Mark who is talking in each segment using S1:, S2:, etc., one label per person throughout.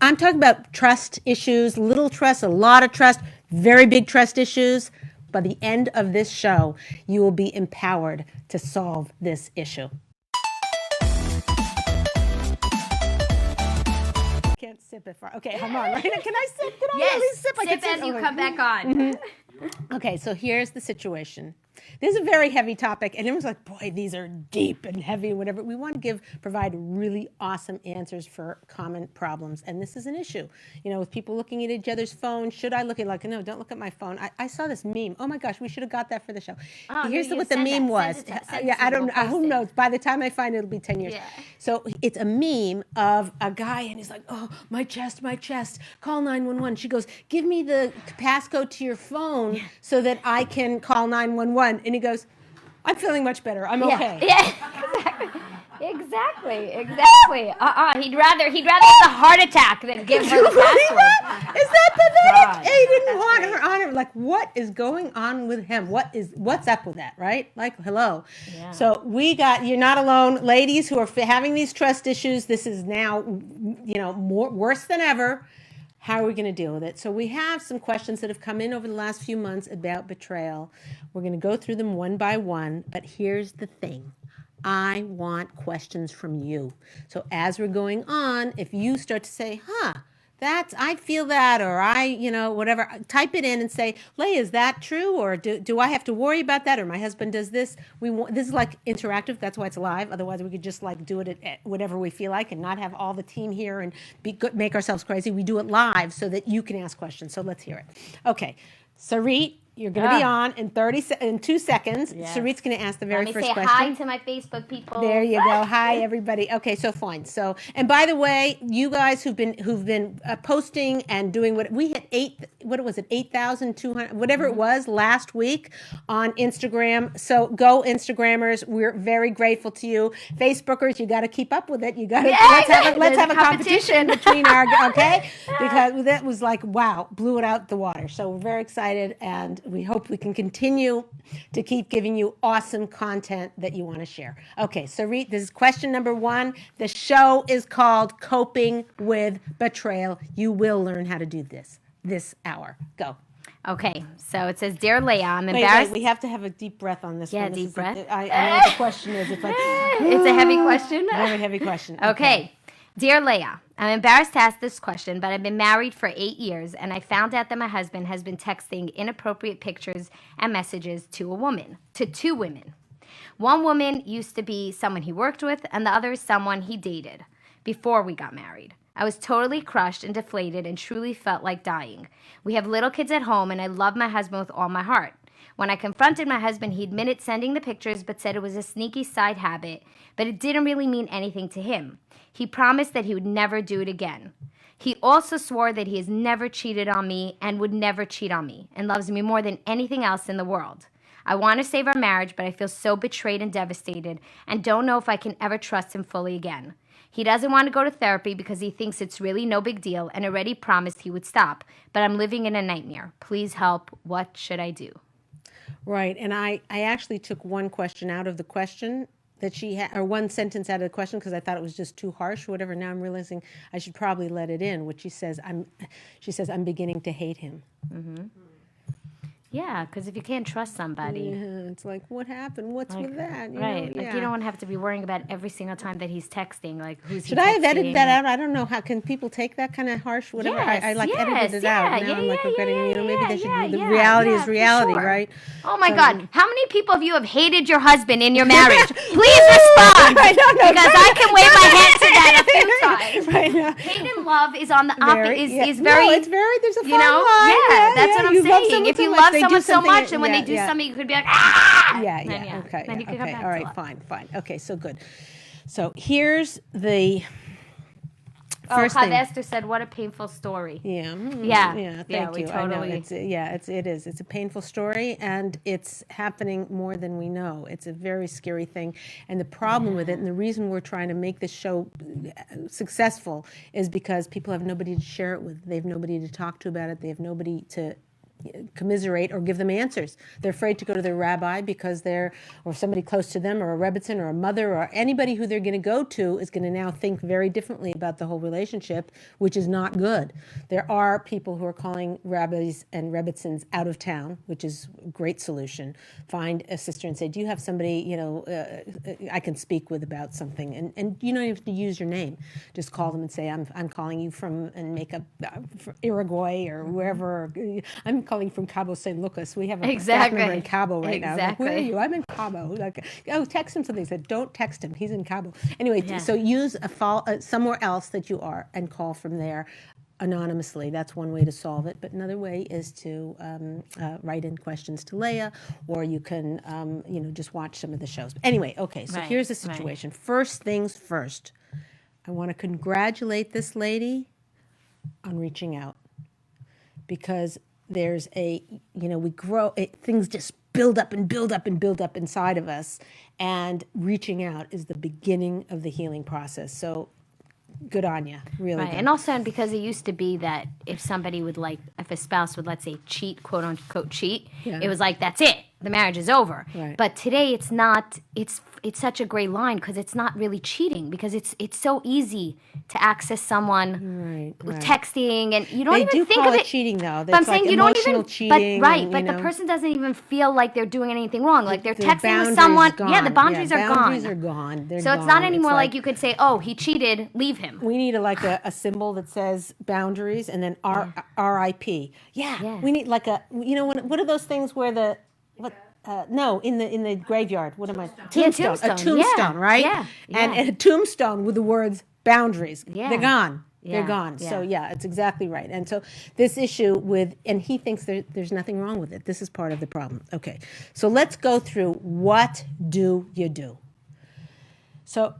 S1: I'm talking about trust issues, little trust, a lot of trust, very big trust issues. By the end of this show, you will be empowered to solve this issue. Can't sip it far. Okay, hold on. Right? Can I sip? Can I at least sip?
S2: Sip as you come back on.
S1: Okay, so here's the situation. This is a very heavy topic, and everyone's like, boy, these are deep and heavy, whatever. We want to provide really awesome answers for common problems, and this is an issue. You know, with people looking at each other's phones, should I look at, like, no, don't look at my phone. I saw this meme. Oh my gosh, we should have got that for the show.
S2: Oh,
S1: Here's what the meme was. Yeah, I don't know. Who knows? By the time I find it, it'll be 10 years.
S2: Yeah.
S1: So it's a meme of a guy, and he's like, oh, my chest, call 911. She goes, give me the passcode to your phone so that I can call 911. And he goes, I'm feeling much better. I'm okay.
S2: Yeah, exactly. He'd rather have a heart attack than give her the password.
S1: Is that pathetic? He didn't want her on it. Like, what is going on with him? What's up with that, right? Like, hello. Yeah. So you're not alone. Ladies who are having these trust issues, this is now, worse than ever. How are we going to deal with it? So we have some questions that have come in over the last few months about betrayal. We're going to go through them one by one, but here's the thing. I want questions from you. So as we're going on, if you start to say, I feel that, or whatever, type it in and say, Leah, is that true? Or do I have to worry about that? Or my husband does this. This is like interactive. That's why it's live. Otherwise we could just like do it at whatever we feel like and not have all the team here and make ourselves crazy. We do it live so that you can ask questions. So let's hear it. Okay. Sarit, you're going to be on in 2 seconds. Yes. Sarit's going to ask the very first question.
S2: Let me say hi to my Facebook people.
S1: There you go. Hi, everybody. Okay, so fine. So, and by the way, you guys who've been posting and doing we hit 8,200, whatever it was last week on Instagram. So go Instagrammers. We're very grateful to you. Facebookers, you got to keep up with it. You got to let's have a competition between our because that was like, wow, blew it out the water. So we're very excited, and we hope we can continue to keep giving you awesome content that you want to share. Okay, Sarit, this is question number 1. The show is called Coping with Betrayal. You will learn how to do this hour. Go.
S2: Okay, so it says, Dear Leah, I'm embarrassed.
S1: Wait, we have to have a deep breath on this one.
S2: Yeah, deep breath.
S1: I know what the question is. It's
S2: a heavy question?
S1: Very heavy question.
S2: Okay. Dear Leah, I'm embarrassed to ask this question, but I've been married for 8 years, and I found out that my husband has been texting inappropriate pictures and messages to two women. One woman used to be someone he worked with, and the other is someone he dated before we got married. I was totally crushed and deflated and truly felt like dying. We have little kids at home, and I love my husband with all my heart. When I confronted my husband, he admitted sending the pictures, but said it was a sneaky side habit, but it didn't really mean anything to him. He promised that he would never do it again. He also swore that he has never cheated on me and would never cheat on me and loves me more than anything else in the world. I want to save our marriage, but I feel so betrayed and devastated and don't know if I can ever trust him fully again. He doesn't want to go to therapy because he thinks it's really no big deal and already promised he would stop, but I'm living in a nightmare. Please help. What should I do?
S1: Right, and I actually took one question out of the question that she had, or one sentence out of the question, because I thought it was just too harsh or whatever. Now I'm realizing I should probably let it in, which she says, I'm beginning to hate him.
S2: Mm-hmm. Yeah, because if you can't trust somebody.
S1: Yeah, it's like, what happened? What's with that? You
S2: right.
S1: know?
S2: Like, you don't want to have to be worrying about every single time that he's texting. Like, who's
S1: Should
S2: he texting?
S1: I have edited that out? I don't know. How can people take that kind of harsh whatever?
S2: Yes,
S1: I edited it out. Now I'm like regretting, maybe they should. The
S2: yeah,
S1: reality is reality,
S2: sure.
S1: right?
S2: Oh my God. How many people of you have hated your husband in your marriage? Please respond. Because I can wave my hand to that a few times.
S1: Right now.
S2: Hate and love is on the opposite. Is very.
S1: No, it's very. There's a fine line.
S2: Yeah, that's what I'm saying. If you love someone so much, and when they do
S1: something,
S2: you could be like, ah!
S1: Yeah. Okay.
S2: Then you can come back
S1: All
S2: to
S1: right.
S2: love.
S1: Fine. Okay. So good. So here's the
S2: Oh,
S1: first thing.
S2: Esther said, "What a painful story."
S1: Yeah.
S2: Thank
S1: you.
S2: Totally.
S1: I know. It is. It's a painful story, and it's happening more than we know. It's a very scary thing, and the problem with it, and the reason we're trying to make this show successful, is because people have nobody to share it with. They have nobody to talk to about it. They have nobody to commiserate or give them answers. They're afraid to go to their rabbi because or somebody close to them, or a rebbitzin, or a mother, or anybody who they're going to go to is going to now think very differently about the whole relationship, which is not good. There are people who are calling rabbis and rebbitzins out of town, which is a great solution. Find a sister and say, do you have somebody, I can speak with about something? And you don't even have to use your name. Just call them and say, I'm calling you from, and make up Uruguay or wherever. I'm calling from Cabo San Lucas. We have a staff member in Cabo right now. Like, where are you? I'm in Cabo. Like, text him something. I said, don't text him. He's in Cabo. Anyway, so use somewhere else that you are and call from there anonymously. That's one way to solve it. But another way is to write in questions to Leah, or you can, just watch some of the shows. But anyway, okay, so here's the situation. First things first. I want to congratulate this lady on reaching out, because there's we grow, things just build up and build up and build up inside of us, and reaching out is the beginning of the healing process. So good on you, really.
S2: Right,
S1: good.
S2: and also because it used to be that if somebody would if a spouse would, let's say, cheat, quote unquote cheat, it was like, that's it, the marriage is over.
S1: Right.
S2: But today it's not. It's such a gray line, because it's not really cheating, because it's so easy to access someone with texting, and you don't even think of it
S1: cheating, though.
S2: But I'm saying you don't even
S1: cheating,
S2: but the person doesn't even feel like they're doing anything wrong. Like they're texting with someone.
S1: Gone.
S2: Yeah, the boundaries are gone.
S1: Boundaries are gone. They're
S2: so it's not anymore like you could say, oh, he cheated, leave him.
S1: We need a symbol that says boundaries and then R.I.P. Yeah, we need like what are those things where in the graveyard. What am I? Tombstone. A tombstone, right? Yeah. And a tombstone with the words boundaries. Yeah. They're gone. Yeah. They're gone. Yeah. So it's exactly right. And so this issue and he thinks there's nothing wrong with it. This is part of the problem. Okay. So let's go through, what do you do? So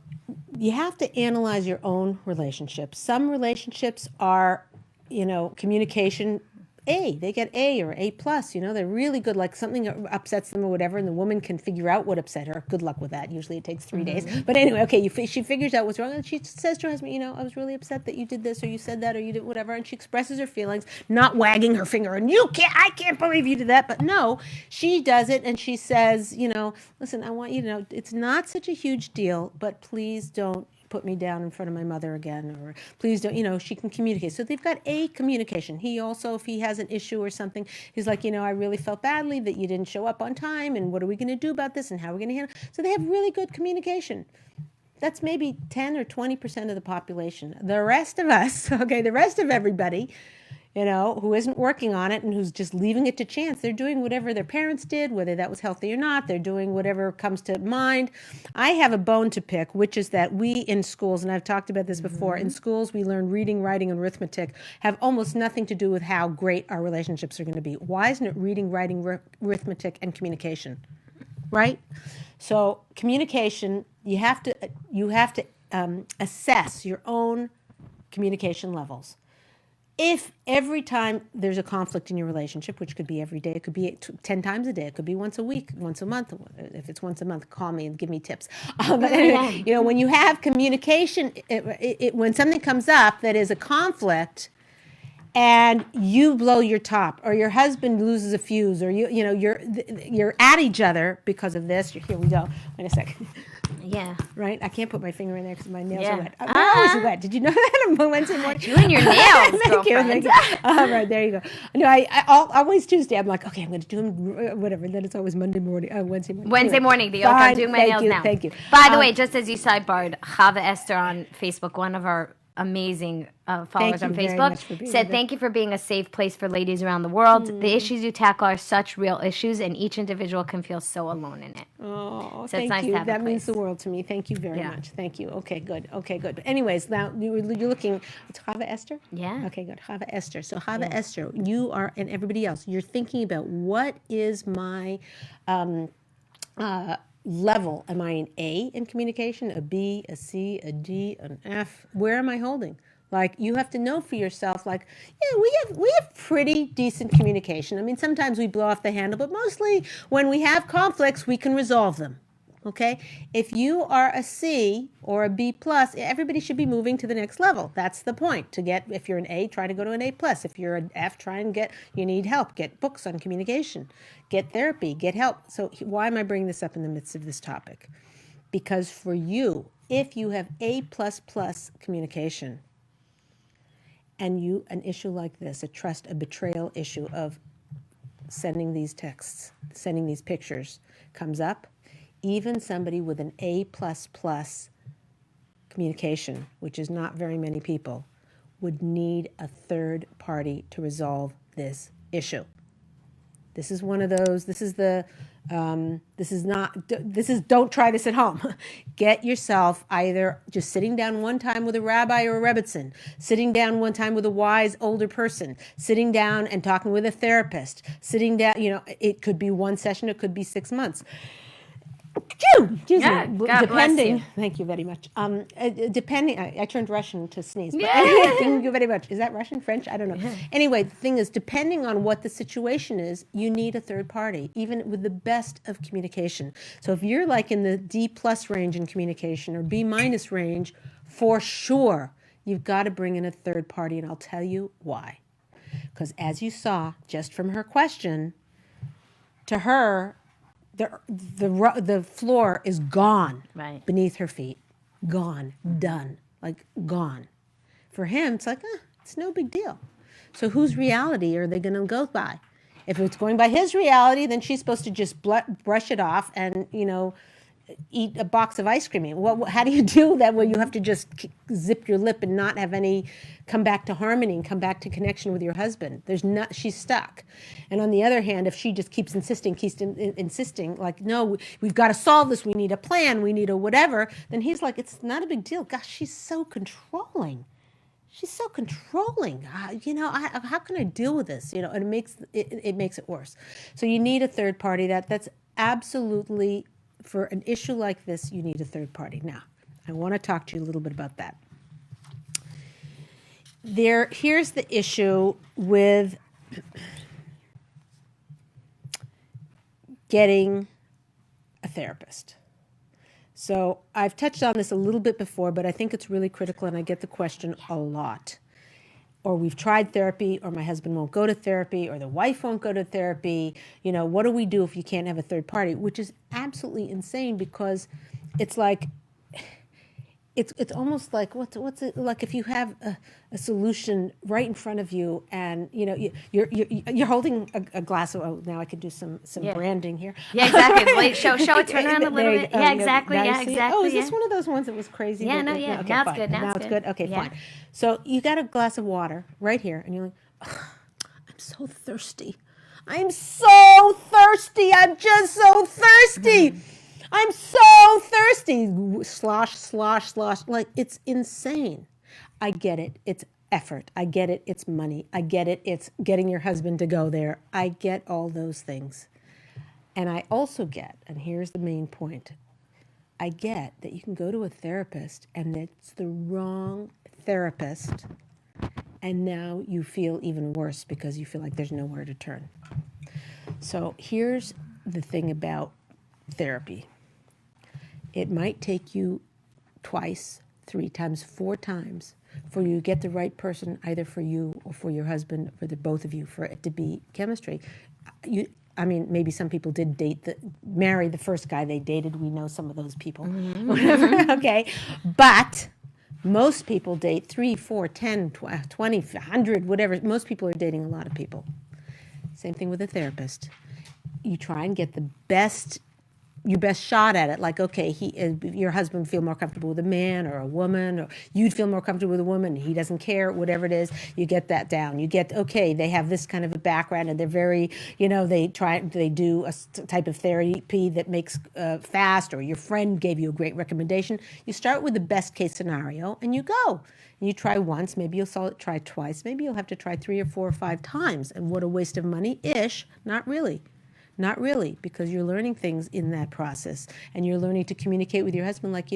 S1: you have to analyze your own relationships. Some relationships are, communication A. They get A or A+. They're really good. Like something upsets them or whatever, and the woman can figure out what upset her. Good luck with that. Usually it takes 3 days. But anyway, okay, she figures out what's wrong, and she says to her husband, I was really upset that you did this, or you said that, or you did whatever, and she expresses her feelings, not wagging her finger, and I can't believe you did that. But no, she does it, and she says, listen, I want you to know it's not such a huge deal, but please don't put me down in front of my mother again, or please don't, she can communicate. So they've got a communication. He also, if he has an issue or something, he's like, I really felt badly that you didn't show up on time, and what are we going to do about this, and how are we going to handle it? So they have really good communication. That's maybe 10 or 20% of the population. The rest of us, the rest of everybody, who isn't working on it and who's just leaving it to chance. They're doing whatever their parents did, whether that was healthy or not. They're doing whatever comes to mind. I have a bone to pick, which is that we in schools, and I've talked about this before, in schools we learn reading, writing, and arithmetic have almost nothing to do with how great our relationships are going to be. Why isn't it reading, writing, arithmetic, and communication? Right? So communication, you have to assess your own communication levels. If every time there's a conflict in your relationship, which could be every day, it could be 10 times a day, it could be once a week, once a month. If it's once a month, call me and give me tips. But anyway, when you have communication, when something comes up that is a conflict, and you blow your top, or your husband loses a fuse, or you're at each other because of this. Here we go. Wait a second.
S2: Yeah.
S1: Right? I can't put my finger in there because my nails are wet. They're always wet. Did you know that on Wednesday morning?
S2: You and your nails,
S1: Thank you. All right, there you go. No, I always Tuesday, I'm like, okay, I'm going to do them, whatever. Then it's always Wednesday morning.
S2: Wednesday morning, I'm doing my nails now.
S1: Thank you.
S2: By the way, just as you sidebarred, Chava Esther on Facebook, one of our amazing followers on Facebook, said, thank you for being a safe place for ladies around the world. The issues you tackle are such real issues, and each individual can feel so alone in it.
S1: Oh,
S2: so
S1: thank
S2: it's nice
S1: you.
S2: To have
S1: that means the world to me. Thank you very much. Thank you. Okay, good. But anyways, now you're looking, it's Chava Esther?
S2: Yeah.
S1: Okay, good. Chava Esther. So Chava Esther, you are, and everybody else, you're thinking about, what is my level? Am I an A in communication, a B, a C, a D, an F? Where am I holding? Like, you have to know for yourself, like, we have pretty decent communication. I mean, sometimes we blow off the handle, but mostly when we have conflicts, we can resolve them. Okay, if you are a C or a B plus, everybody should be moving to the next level. That's the point. To get, if you're an A, try to go to an A plus. If you're an F, try and you need help. Get books on communication, get therapy, get help. So why am I bringing this up in the midst of this topic? Because for you, if you have A plus plus communication, and an issue like this, a betrayal issue of sending these texts, sending these pictures comes up, even somebody with an A plus plus communication, which is not very many people, would need a third party to resolve this issue. This is one of those, don't try this at home. Get yourself either just sitting down one time with a rabbi or a rebbitzin, sitting down one time with a wise older person, sitting down and talking with a therapist, sitting down, it could be one session, it could be 6 months.
S2: God bless you.
S1: Thank you very much. Depending, I turned Russian to sneeze. But thank you very much. Is that Russian, French? I don't know. Anyway, the thing is, depending on what the situation is, you need a third party, even with the best of communication. So if you're like in the D plus range in communication or B minus range, for sure, you've got to bring in a third party, and I'll tell you why. Because as you saw just from her question, to her, the floor is gone beneath her feet. Gone. Done. Like, gone. For him, it's like, it's no big deal. So whose reality are they going to go by? If it's going by his reality, then she's supposed to just brush it off and, eat a box of ice cream. How do you do that where you have to just zip your lip and not have come back to harmony and come back to connection with your husband? She's stuck. And on the other hand, if she just keeps insisting, like, no, we've got to solve this, we need a plan, we need a whatever, then he's like, it's not a big deal. Gosh, she's so controlling. She's so controlling. How can I deal with this? And it makes it worse. So you need a third party. That's absolutely, for an issue like this, you need a third party. Now, I want to talk to you a little bit about that. Here's the issue with getting a therapist. So I've touched on this a little bit before, but I think it's really critical, and I get the question a lot. Or we've tried therapy, or my husband won't go to therapy, or the wife won't go to therapy. What do we do if you can't have a third party? Which is absolutely insane, because it's like, it's almost like, what's it like if you have a solution right in front of you, and you're holding a glass of, now I could do some branding here.
S2: Yeah, exactly. Wait, show it, turn around a little bit. Yeah, exactly. Yeah, exactly.
S1: Oh, is this one of those ones that was crazy?
S2: Yeah, no, yeah.
S1: Okay,
S2: now
S1: fine.
S2: It's good. Now it's good.
S1: Okay, fine. So you got a glass of water right here, and you're like, I'm so thirsty. I'm so thirsty. I'm just so thirsty. I'm so thirsty. Slosh, slosh, slosh. Like, it's insane. I get it. It's effort. I get it. It's money. I get it. It's getting your husband to go there. I get all those things. And I also get, and here's the main point, I get that you can go to a therapist and it's the wrong therapist, and now you feel even worse because you feel like there's nowhere to turn. So here's the thing about therapy. It might take you twice, 3 times, 4 times for you to get the right person, either for you or for your husband, for the both of you, for it to be chemistry. Maybe some people did marry the first guy they dated. We know some of those people, whatever, okay. But most people date 3, 4, 10, 20, 100, whatever. Most people are dating a lot of people. Same thing with a therapist. You try and get your best shot at it. Like, okay, your husband would feel more comfortable with a man or a woman, or you'd feel more comfortable with a woman, he doesn't care, whatever it is, you get that down. You get, okay, they have this kind of a background, and they're very, they do a type of therapy that makes fast, or your friend gave you a great recommendation. You start with the best case scenario, and you go. And you try once, maybe you'll try twice, maybe you'll have to try 3 or 4 or 5 times. And what a waste of money-ish. Not really. Not really, because you're learning things in that process, and you're learning to communicate with your husband like,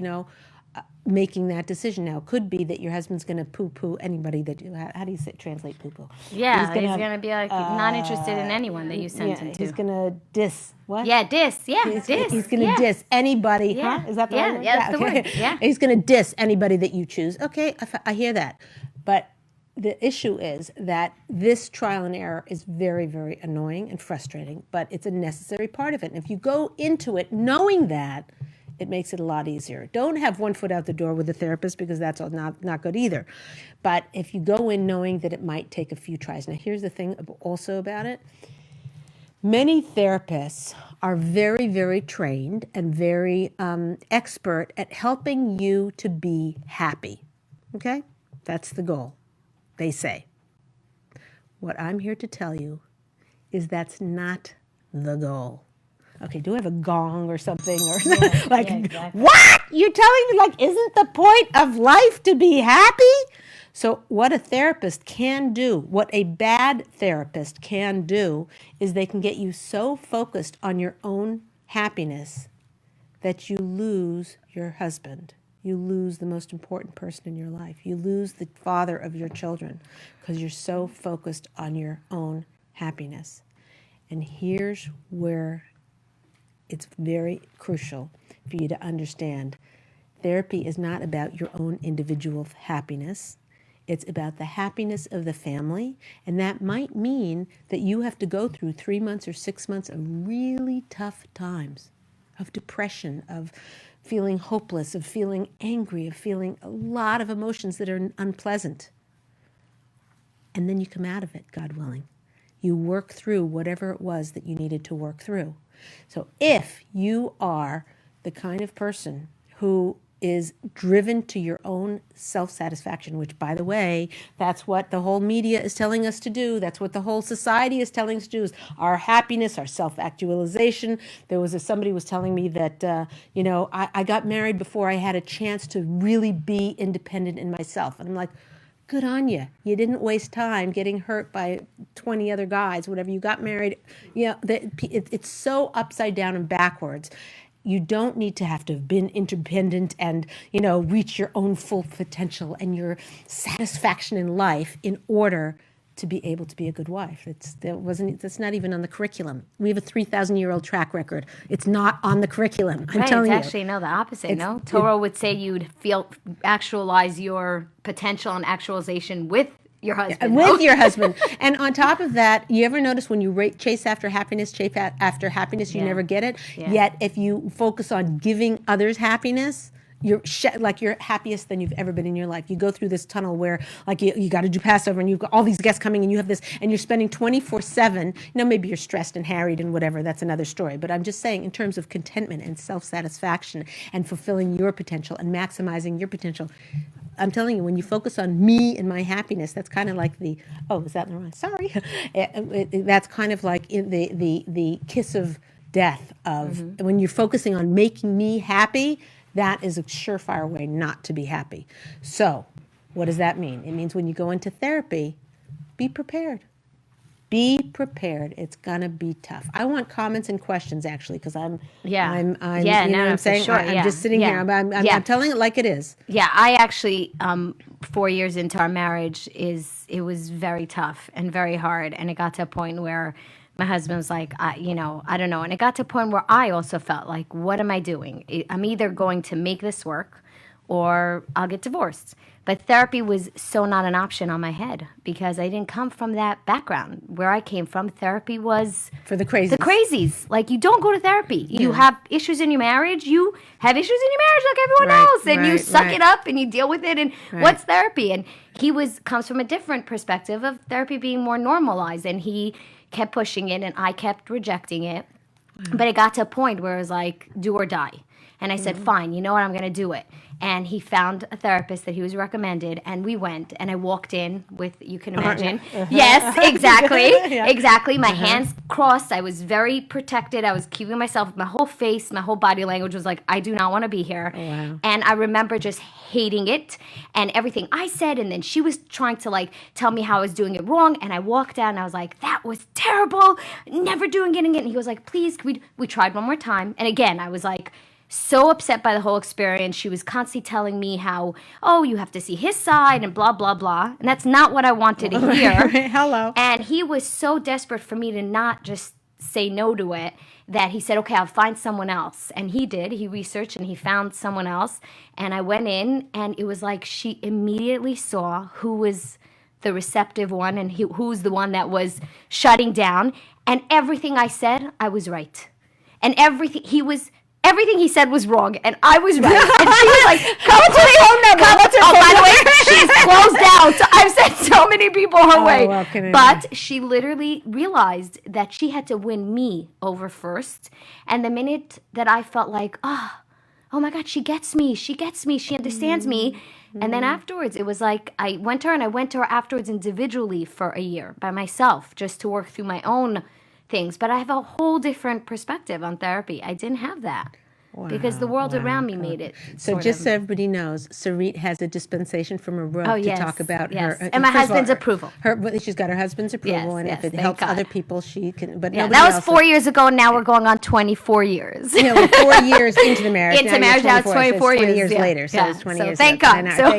S1: making that decision. Now, it could be that your husband's going to poo-poo anybody that you, how do you say, translate poo-poo?
S2: Yeah, he's gonna be like not interested in anyone that you send him to.
S1: He's going to diss, what?
S2: Yeah, diss. Yeah, diss.
S1: He's going to diss anybody,
S2: Yeah.
S1: huh? Is that the
S2: Yeah,
S1: right word?
S2: yeah, that's the word, yeah.
S1: He's going to diss anybody that you choose. Okay, I hear that. But the issue is that this trial and error is very, very annoying and frustrating, but it's a necessary part of it. And if you go into it knowing that, it makes it a lot easier. Don't have one foot out the door with a therapist, because that's not good either. But if you go in knowing that it might take a few tries. Now, here's the thing also about it. Many therapists are very, very trained and very expert at helping you to be happy. Okay? That's the goal, they say. What I'm here to tell you is that's not the goal. Okay, do I have a gong or something? Or exactly. What? You're telling me, isn't the point of life to be happy? So what a therapist can do, what a bad therapist can do, is they can get you so focused on your own happiness that you lose your husband. You lose the most important person in your life. You lose the father of your children because you're so focused on your own happiness. And here's where it's very crucial for you to understand. Therapy is not about your own individual happiness. It's about the happiness of the family. And that might mean that you have to go through 3 months or 6 months of really tough times, of depression, of feeling hopeless, of feeling angry, of feeling a lot of emotions that are unpleasant. And then you come out of it, God willing. You work through whatever it was that you needed to work through. So if you are the kind of person who is driven to your own self-satisfaction, which, by the way, that's what the whole media is telling us to do. That's what the whole society is telling us to do, is our happiness, our self-actualization. Somebody was telling me that, I got married before I had a chance to really be independent in myself. And I'm like, good on you. You didn't waste time getting hurt by 20 other guys, whatever. You got married. It's so upside down and backwards. You don't need to have been independent and, reach your own full potential and your satisfaction in life in order to be able to be a good wife. That's not even on the curriculum. We have a 3,000-year-old track record. It's not on the curriculum. I'm telling you.
S2: It's actually the opposite. Torah would say you'd actualize your potential and actualization with your husband.
S1: With your husband. And on top of that, you ever notice when you chase after happiness, you never get it? Yeah. Yet if you focus on giving others happiness, you're you're happiest than you've ever been in your life. You go through this tunnel where you got to do Passover and you've got all these guests coming and you have this and you're spending 24/7. Maybe you're stressed and harried and whatever. That's another story. But I'm just saying, in terms of contentment and self-satisfaction and fulfilling your potential and maximizing your potential, I'm telling you, when you focus on me and my happiness, that's kind of like is that the wrong? Sorry. That's kind of like the kiss of death of when you're focusing on making me happy. That is a surefire way not to be happy. So what does that mean? It means when you go into therapy, be prepared. Be prepared. It's going to be tough. I want comments and questions, actually, because I'm saying?
S2: Sure.
S1: I'm just sitting here. I'm telling it like it is.
S2: Yeah, I actually, 4 years into our marriage, it was very tough and very hard. And it got to a point where my husband was like, I don't know. And it got to a point where I also felt like, what am I doing? I'm either going to make this work or I'll get divorced. But therapy was so not an option on my head because I didn't come from that background. Where I came from, therapy was
S1: for the crazies.
S2: The crazies. You don't go to therapy. You have issues in your marriage. You have issues in your marriage like everyone else. And you suck it up and you deal with it. And what's therapy? And he comes from a different perspective of therapy being more normalized. And he kept pushing it and I kept rejecting it. But it got to a point where it was like, do or die. And I said, fine, you know what, I'm going to do it. And he found a therapist that he was recommended, and we went, and I walked in with, you can imagine. Yes, exactly. Exactly. My hands crossed. I was very protected. I was keeping myself, my whole face, my whole body language was like, I do not want to be here. Oh, wow. And I remember just hating it and everything I said, and then she was trying to tell me how I was doing it wrong, and I walked out, and I was like, that was terrible, never doing it again. And he was like, please, we tried one more time. And again, I was like, so upset by the whole experience. She was constantly telling me how, oh, you have to see his side and blah, blah, blah. And that's not what I wanted to hear.
S1: Hello.
S2: And he was so desperate for me to not just say no to it that he said, okay, I'll find someone else. And he did. He researched and he found someone else. And I went in, and it was like she immediately saw who was the receptive one and who's the one that was shutting down. And everything I said, I was right. And everything he said was wrong, and I was right. And she was like, come to the phone number. Oh, by the way, she's closed down. So I've sent so many people her way.
S1: Well,
S2: but she literally realized that she had to win me over first. And the minute that I felt like, oh my God, she gets me, she understands me. And then afterwards, it was like I went to her afterwards individually for a year by myself just to work through my own things. But I have a whole different perspective on therapy. I didn't have that. Because the world around me made it.
S1: So just so everybody knows, Sarit has a dispensation from a robe to talk about her.
S2: And my husband's approval.
S1: She's got her husband's approval, and if it helps other people, she can. But
S2: that was 4 years ago, and now we're going on 24 years.
S1: We're 4 years into the marriage.
S2: Now it's 24
S1: years later. So it's 20 years.
S2: Thank God. So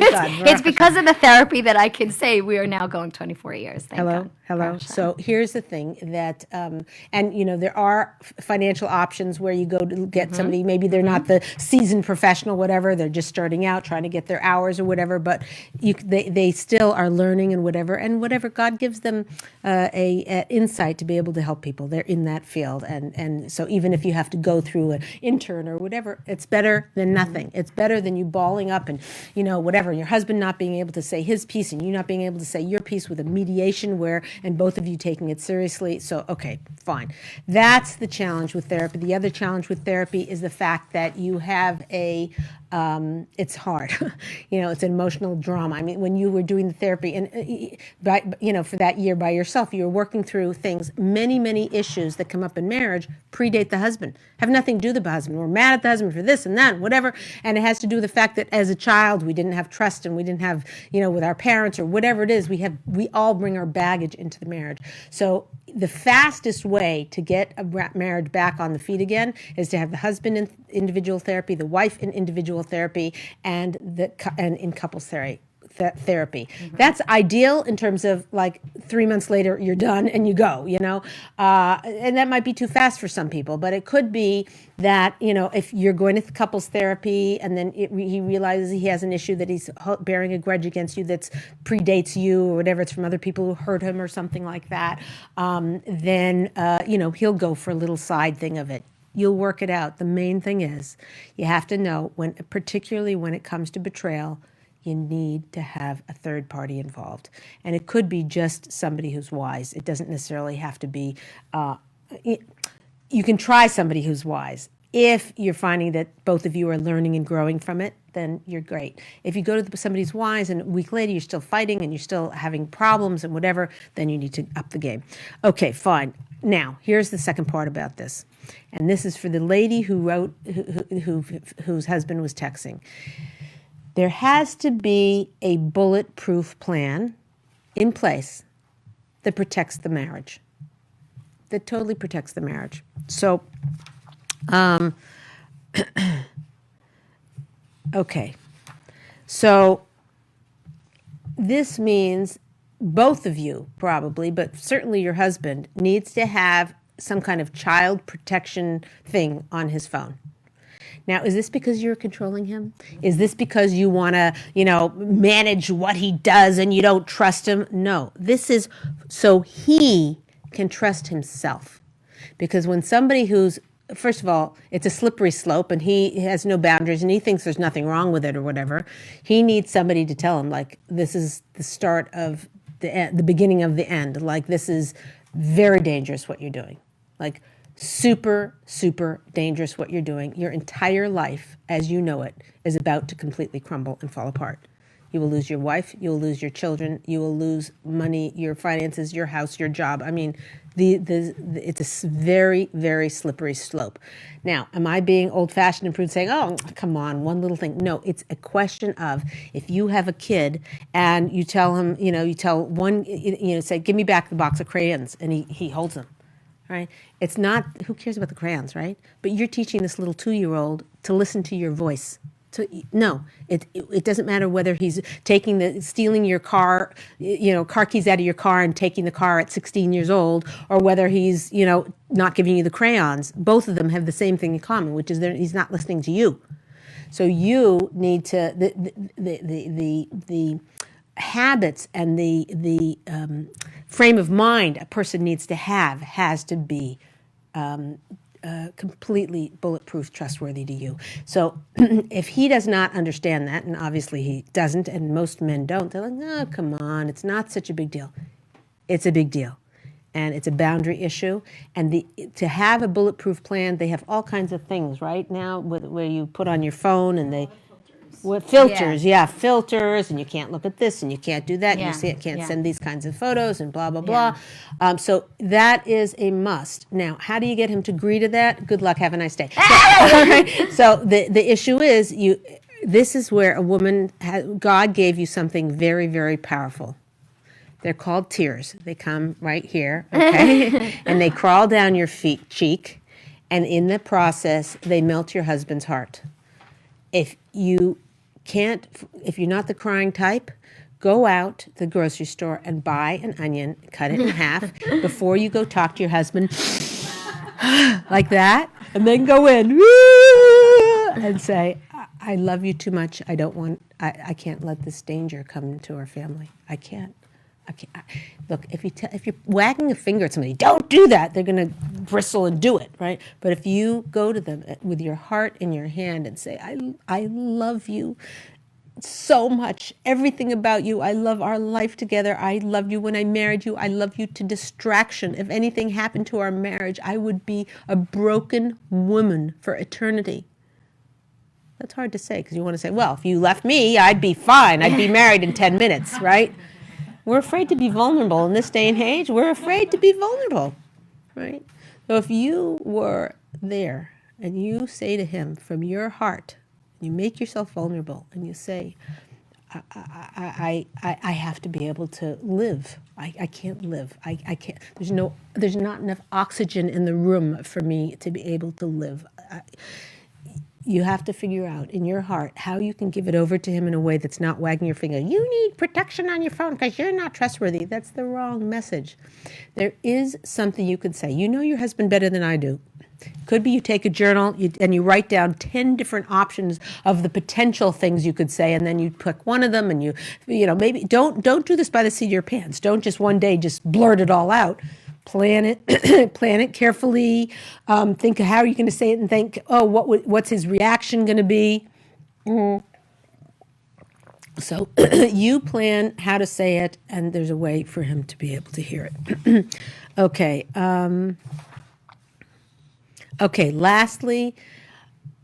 S2: it's because of the therapy that I can say we are now going 24 years. Thank God.
S1: So here's the thing that, there are financial options where you go to get somebody. Maybe they're not the seasoned professional, whatever. They're just starting out, trying to get their hours or whatever. But they still are learning and whatever God gives them a insight to be able to help people. They're in that field, and so even if you have to go through an intern or whatever, it's better than nothing. It's better than you balling up and whatever. And your husband not being able to say his piece and you not being able to say your piece with a mediation and both of you taking it seriously. So okay, fine. That's the challenge with therapy. The other challenge with therapy is the fact that you have it's hard. It's an emotional drama. I mean, when you were doing the therapy and, for that year by yourself, you were working through things, many issues that come up in marriage predate the husband, have nothing to do with the husband. We're mad at the husband for this and that, and whatever. And it has to do with the fact that as a child, we didn't have trust and we didn't have, with our parents or whatever it is, we all bring our baggage into the marriage. So the fastest way to get a marriage back on the feet again is to have the husband in individual therapy, the wife in individual therapy, and in couples therapy. That's ideal in terms of like 3 months later you're done and you go, and that might be too fast for some people, but it could be that, if you're going to couples therapy and then he realizes he has an issue that he's bearing a grudge against you that predates you or whatever, it's from other people who hurt him or something like that, then he'll go for a little side thing of it. You'll work it out. The main thing is you have to know, particularly when it comes to betrayal, you need to have a third party involved. And it could be just somebody who's wise. It doesn't necessarily have to be, you can try somebody who's wise. If you're finding that both of you are learning and growing from it, then you're great. If you go to somebody who's wise and a week later you're still fighting and you're still having problems and whatever, then you need to up the game. Okay, fine. Now, here's the second part about this. And this is for the lady who wrote, whose husband was texting. There has to be a bulletproof plan in place that protects the marriage, that totally protects the marriage. So, okay. So this means both of you probably, but certainly your husband needs to have some kind of child protection thing on his phone. Now, is this because you're controlling him? Is this because you want to, manage what he does and you don't trust him? No, this is so he can trust himself. Because when somebody first of all, it's a slippery slope and he has no boundaries and he thinks there's nothing wrong with it or whatever, he needs somebody to tell him, like, this is the start of the beginning of the end. Like, this is very dangerous what you're doing. Like, super, super dangerous what you're doing. Your entire life, as you know it, is about to completely crumble and fall apart. You will lose your wife, you will lose your children, you will lose money, your finances, your house, your job. I mean, it's a very, very slippery slope. Now, am I being old-fashioned and prude saying, oh, come on, one little thing? No, it's a question of if you have a kid and you tell him, you tell one, say, give me back the box of crayons, and he holds them. right? It's not, who cares about the crayons, right? But you're teaching this little 2-year-old to listen to your voice. No, it doesn't matter whether he's stealing your car, car keys out of your car and taking the car at 16 years old, or whether he's, not giving you the crayons. Both of them have the same thing in common, which is that he's not listening to you. So you need to, the habits and the frame of mind a person needs to have has to be completely bulletproof, trustworthy to you. So if he does not understand that, and obviously he doesn't, and most men don't, they're like, no, come on, it's not such a big deal. It's a big deal. And it's a boundary issue. And to have a bulletproof plan, they have all kinds of things right now where you put on your phone and they... With filters, filters, and you can't look at this, and you can't do that, and you can't send these kinds of photos, and blah, blah, blah. So that is a must. Now, how do you get him to agree to that? Good luck, have a nice day. So the issue is, this is where a woman, God gave you something very, very powerful. They're called tears. They come right here, okay? And they crawl down your cheek, and in the process, they melt your husband's heart. If you're not the crying type, go out to the grocery store and buy an onion, cut it in half before you go talk to your husband like that, and then go in and say, I love you too much. I can't let this danger come into our family. I can't. Look, if you're wagging a finger at somebody, don't do that. They're going to bristle and do it, right? But if you go to them with your heart in your hand and say, I love you so much, everything about you. I love our life together. I loved you when I married you. I love you to distraction. If anything happened to our marriage, I would be a broken woman for eternity. That's hard to say because you want to say, well, if you left me, I'd be fine. I'd be married in 10 minutes, right? We're afraid to be vulnerable in this day and age. We're afraid to be vulnerable, right? So if you were there and you say to him from your heart, you make yourself vulnerable and you say, I have to be able to live. I can't live. I can't. There's not enough oxygen in the room for me to be able to live. You have to figure out in your heart how you can give it over to him in a way that's not wagging your finger. You need protection on your phone because you're not trustworthy. That's the wrong message. There is something you could say. You know your husband better than I do. Could be you take a journal and you write down 10 different options of the potential things you could say, and then you pick one of them, and you maybe don't do this by the seat of your pants. Don't just one day just blurt it all out. Plan it carefully. Think of how you're going to say it, and think, what's his reaction going to be? So you plan how to say it, and there's a way for him to be able to hear it. Okay. Okay. Lastly,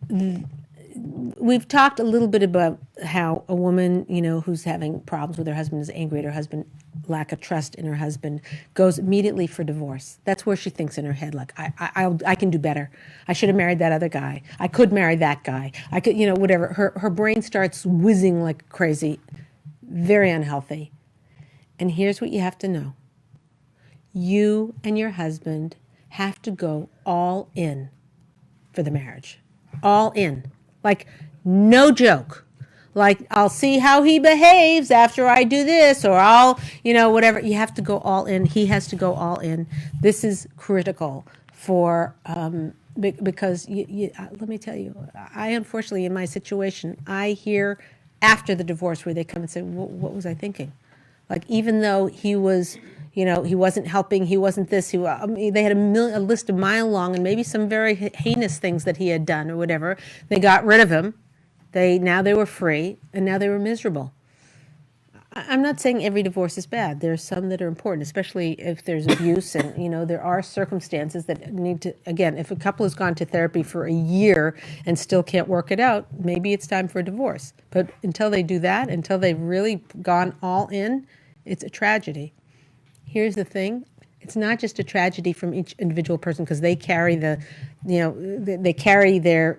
S1: we've talked a little bit about how a woman, who's having problems with her husband, is angry at her husband, lack of trust in her husband, goes immediately for divorce. That's where she thinks in her head, like, I can do better. I should have married that other guy. I could marry that guy. I could, whatever. Her brain starts whizzing like crazy. Very unhealthy. And here's what you have to know. You and your husband have to go all in for the marriage. All in. Like, no joke. Like, I'll see how he behaves after I do this, or I'll, whatever. You have to go all in. He has to go all in. This is critical for, because let me tell you, I unfortunately, in my situation, I hear after the divorce where they come and say, what was I thinking? Like, even though he was, he wasn't helping, he wasn't this, they had a list a mile long, and maybe some very heinous things that he had done or whatever. They got rid of him. Now they were free, and now they were miserable. I'm not saying every divorce is bad. There's some that are important, especially if there's abuse, and there are circumstances that need to. Again, if a couple has gone to therapy for a year and still can't work it out, maybe it's time for a divorce. But until they do that, until they've really gone all in, it's a tragedy. Here's the thing. It's not just a tragedy from each individual person because they carry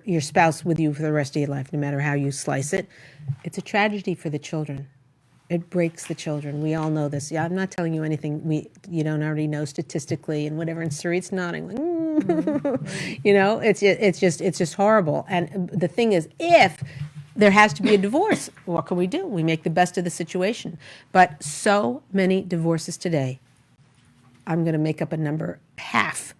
S1: your spouse with you for the rest of your life, no matter how you slice it. It's a tragedy for the children. It breaks the children. We all know this. Yeah, I'm not telling you anything you don't already know statistically and whatever. And Sarit's nodding, like, you know, it's just horrible. And the thing is, if there has to be a divorce, what can we do? We make the best of the situation. But so many divorces today, I'm going to make up a number, half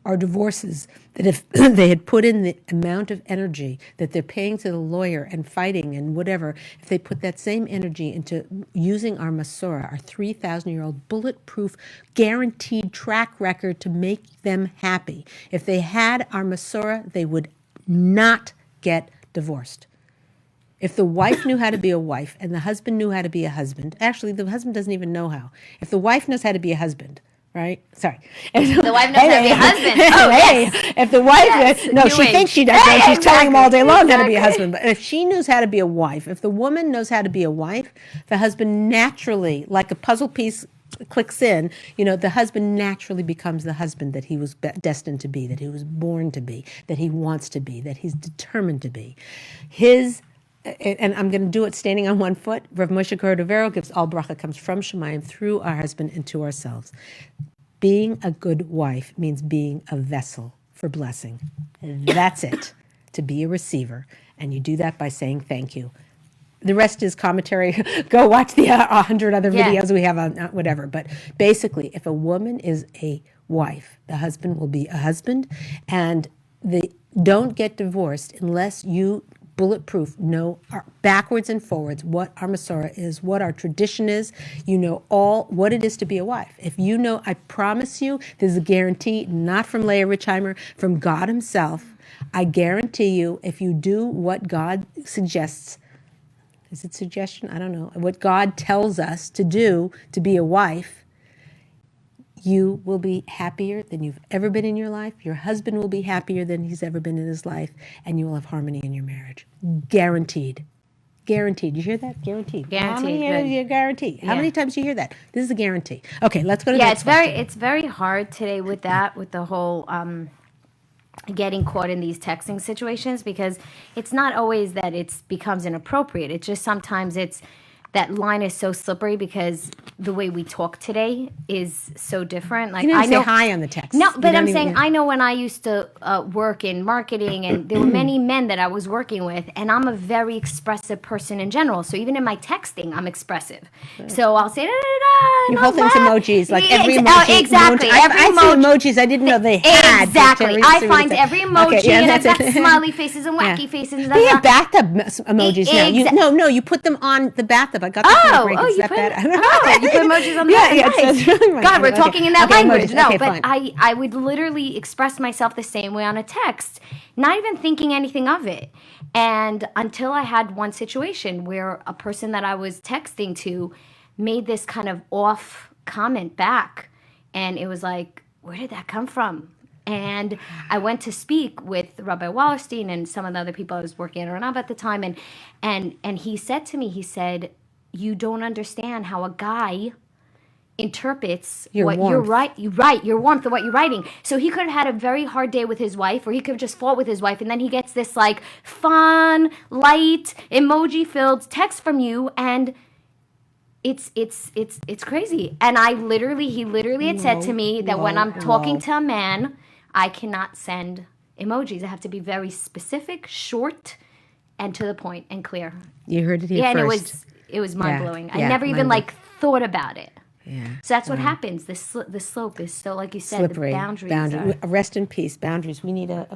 S1: are divorces that if they had put in the amount of energy that they're paying to the lawyer and fighting and whatever, if they put that same energy into using our Masorah, our 3,000-year-old bulletproof, guaranteed track record to make them happy, if they had our Masorah, they would not get divorced. If the wife knew how to be a wife and the husband knew how to be a husband, actually the husband doesn't even know how. If the wife knows how to be a husband, right? Sorry.
S2: The wife knows how to be a husband. Oh, yes.
S1: If the wife, she thinks she does,
S2: Hey,
S1: she's telling him all day long how to be a
S2: Exactly.
S1: husband. But if she knows how to be a wife, if the woman knows how to be a wife, the husband naturally, like a puzzle piece clicks in, the husband naturally becomes the husband that he was destined to be, that he was born to be, that he wants to be, that he's determined to be. And I'm going to do it standing on one foot. Rav Moshe Cordovero gives all bracha comes from Shemayim through our husband and to ourselves. Being a good wife means being a vessel for blessing. That's it, to be a receiver. And you do that by saying thank you. The rest is commentary. Go watch the 100 other videos we have on whatever. But basically, if a woman is a wife, the husband will be a husband. And don't get divorced unless you bulletproof know backwards and forwards what our Masorah is, what our tradition is. You know all what it is to be a wife. If you know, I promise you, this is a guarantee, not from Leah Richeimer, from God himself. I guarantee you, if you do what God suggests, is it suggestion? I don't know. What God tells us to do to be a wife, you will be happier than you've ever been in your life. Your husband will be happier than he's ever been in his life, and you will have harmony in your marriage. Guaranteed. Guaranteed. You hear that? Guaranteed.
S2: Guaranteed.
S1: Guarantee. How many times do you hear that? This is a guarantee. Okay, let's go to the
S2: Yeah,
S1: next question.
S2: it's very hard today with that, with the whole getting caught in these texting situations, because it's not always that it becomes inappropriate. It's just sometimes that line is so slippery because the way we talk today is so different. Like,
S1: You didn't
S2: I know
S1: say hi on the text.
S2: No,
S1: You
S2: but
S1: don't
S2: I'm
S1: even-
S2: saying I know when I used to work in marketing, and there were many men that I was working with, and I'm a very expressive person in general. So even in my texting, I'm expressive. So I'll say da da da.
S1: Your whole thing's emojis, like every emoji.
S2: Exactly.
S1: I see emojis I didn't know they had.
S2: Exactly.
S1: Teresa
S2: I
S1: would
S2: find
S1: say.
S2: every emoji,
S1: Okay, yeah,
S2: and I've
S1: that's
S2: got
S1: it.
S2: smiley faces and wacky faces. And
S1: They have bathtub emojis now.
S2: Exa-
S1: You put them on the bathtub. I got them from the break. Is that bad?
S2: you put emojis on the
S1: Yeah,
S2: nice.
S1: it's really funny.
S2: God, we're
S1: Okay.
S2: talking in that
S1: Okay,
S2: language.
S1: emojis.
S2: No,
S1: Okay,
S2: but
S1: fine.
S2: I would literally express myself the same way on a text, not even thinking anything of it. And until I had one situation where a person that I was texting to made this kind of off comment back, and it was like, where did that come from? And I went to speak with Rabbi Wallerstein and some of the other people I was working at Arnav at the time, and he said to me, he said, you don't understand how a guy interprets
S1: Your
S2: what
S1: warmth.
S2: your warmth of what you're writing. So he could have had a very hard day with his wife, or he could have just fought with his wife, and then he gets this like fun, light, emoji filled text from you, and it's crazy. And he literally had said to me that when I'm talking to a man, I cannot send emojis. I have to be very specific, short, and to the point and clear.
S1: You heard it here
S2: Yeah,
S1: first.
S2: and it was mind blowing. I
S1: yeah,
S2: never even
S1: mind-blowing.
S2: thought about it.
S1: Yeah.
S2: So that's what happens. The slope is so, like you said,
S1: Slippery.
S2: the boundaries. Are,
S1: Rest in peace. Boundaries. We need a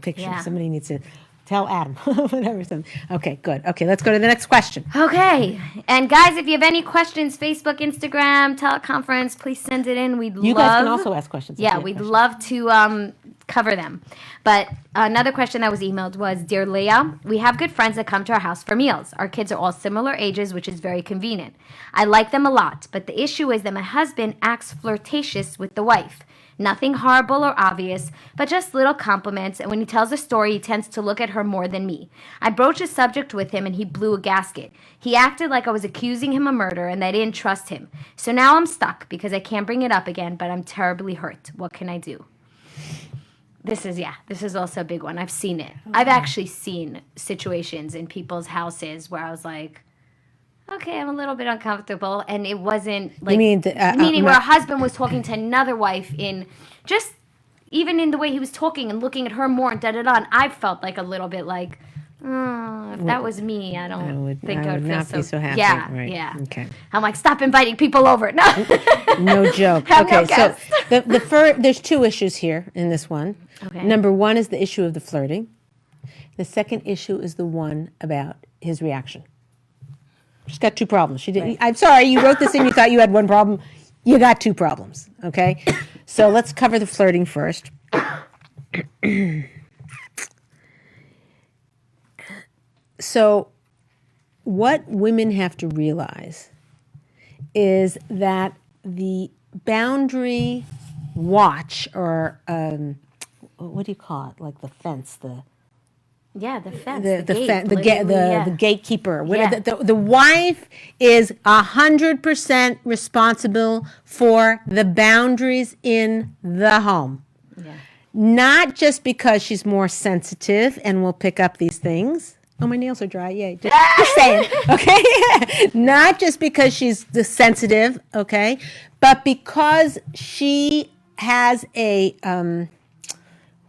S1: picture.
S2: Yeah.
S1: Somebody needs to tell Adam. Whatever. Okay, good. Okay, let's go to the next question.
S2: okay, and guys, if you have any questions, Facebook, Instagram, teleconference, please send it in.
S1: You guys can also ask questions. if you
S2: Yeah,
S1: have
S2: we'd
S1: questions.
S2: love to cover them. But another question that was emailed was, Dear Leah, we have good friends that come to our house for meals. Our kids are all similar ages, which is very convenient. I like them a lot, but the issue is that my husband acts flirtatious with the wife. Nothing horrible or obvious, but just little compliments, and when he tells a story, he tends to look at her more than me. I broached the subject with him, and he blew a gasket. He acted like I was accusing him of murder, and I didn't trust him. So now I'm stuck, because I can't bring it up again, but I'm terribly hurt. What can I do? This is also a big one. I've seen it. I've actually seen situations in people's houses where I was like, okay, I'm a little bit uncomfortable. And it wasn't like,
S1: You mean
S2: meaning where a husband was talking to another wife in just, even in the way he was talking and looking at her more and da-da-da. And I felt like a little bit like, oh, if that was me, I don't think I would feel
S1: not be so happy.
S2: Yeah,
S1: Right.
S2: yeah.
S1: Okay.
S2: I'm like, stop inviting people over. No.
S1: No joke.
S2: Have no
S1: Okay, so
S2: guests.
S1: there's two issues here in this one.
S2: Okay.
S1: Number one is the issue of the flirting. The second issue is the one about his reaction. She's got two problems. She didn't.
S2: Right.
S1: I'm sorry, you wrote this in. You thought you had one problem. You got two problems. Okay, so let's cover the flirting first. So, what women have to realize is that the boundary watch, or what do you call it? Like the fence, the
S2: fence.
S1: the gatekeeper.
S2: Yeah.
S1: The wife is 100% responsible for the boundaries in the home.
S2: Yeah.
S1: Not just because she's more sensitive and will pick up these things. Oh, my nails are dry. Yay. Just saying. Okay. Not just because she's sensitive. Okay. But because she has a,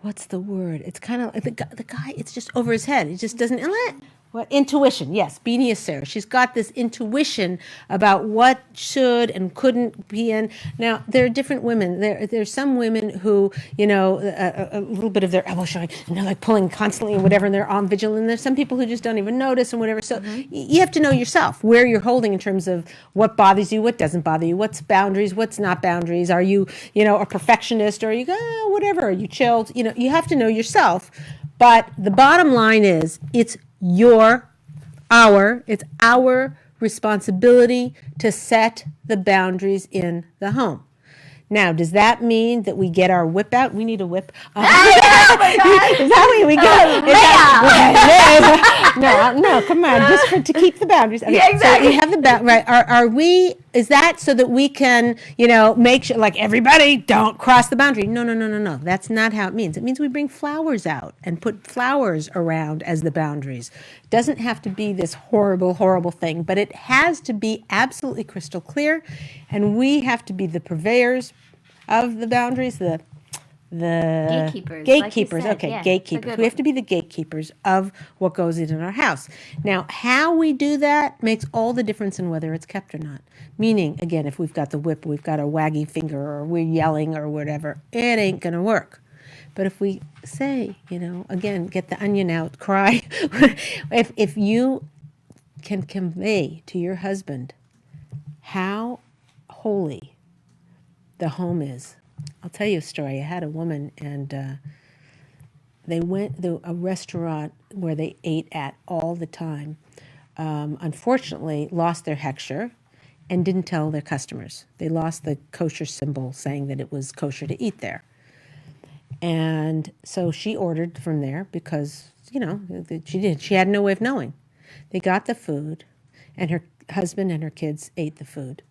S1: what's the word? It's kind of like the guy, it's just over his head. He just doesn't, what? Intuition. Yes. Beanie is Sarah. She's got this intuition about what should and couldn't be in. Now, there are different women. There's some women who, a little bit of their elbow showing, and they're like pulling constantly and whatever, and they're on vigilant. And there's some people who just don't even notice and whatever. So you have to know yourself where you're holding in terms of what bothers you, what doesn't bother you, what's boundaries, what's not boundaries. Are you, a perfectionist, or are you whatever? Are you chilled? You have to know yourself. But the bottom line is, it's our responsibility to set the boundaries in the home. Now, does that mean that we get our whip out? We need a whip. Is that what we get? No, come on, just to keep the boundaries. Okay,
S2: Yeah, exactly.
S1: So we have the right. Are we? Is that so that we can, make sure, like, everybody don't cross the boundary? No. That's not how it means. It means we bring flowers out and put flowers around as the boundaries. It doesn't have to be this horrible, horrible thing, but it has to be absolutely crystal clear, and we have to be the purveyors of the boundaries, the
S2: gatekeepers.
S1: Gatekeepers.
S2: Like you said.
S1: Okay, gatekeepers. We have to be the gatekeepers of what goes in our house. Now, how we do that makes all the difference in whether it's kept or not. Meaning, again, if we've got the whip, we've got a waggy finger, or we're yelling or whatever, it ain't going to work. But if we say, again, get the onion out, cry, if you can convey to your husband how holy the home is. I'll tell you a story. I had a woman, and they went to a restaurant where they ate at all the time. Unfortunately, lost their hechsher and didn't tell their customers. They lost the kosher symbol saying that it was kosher to eat there. And so she ordered from there because, she had no way of knowing. They got the food, and her husband and her kids ate the food.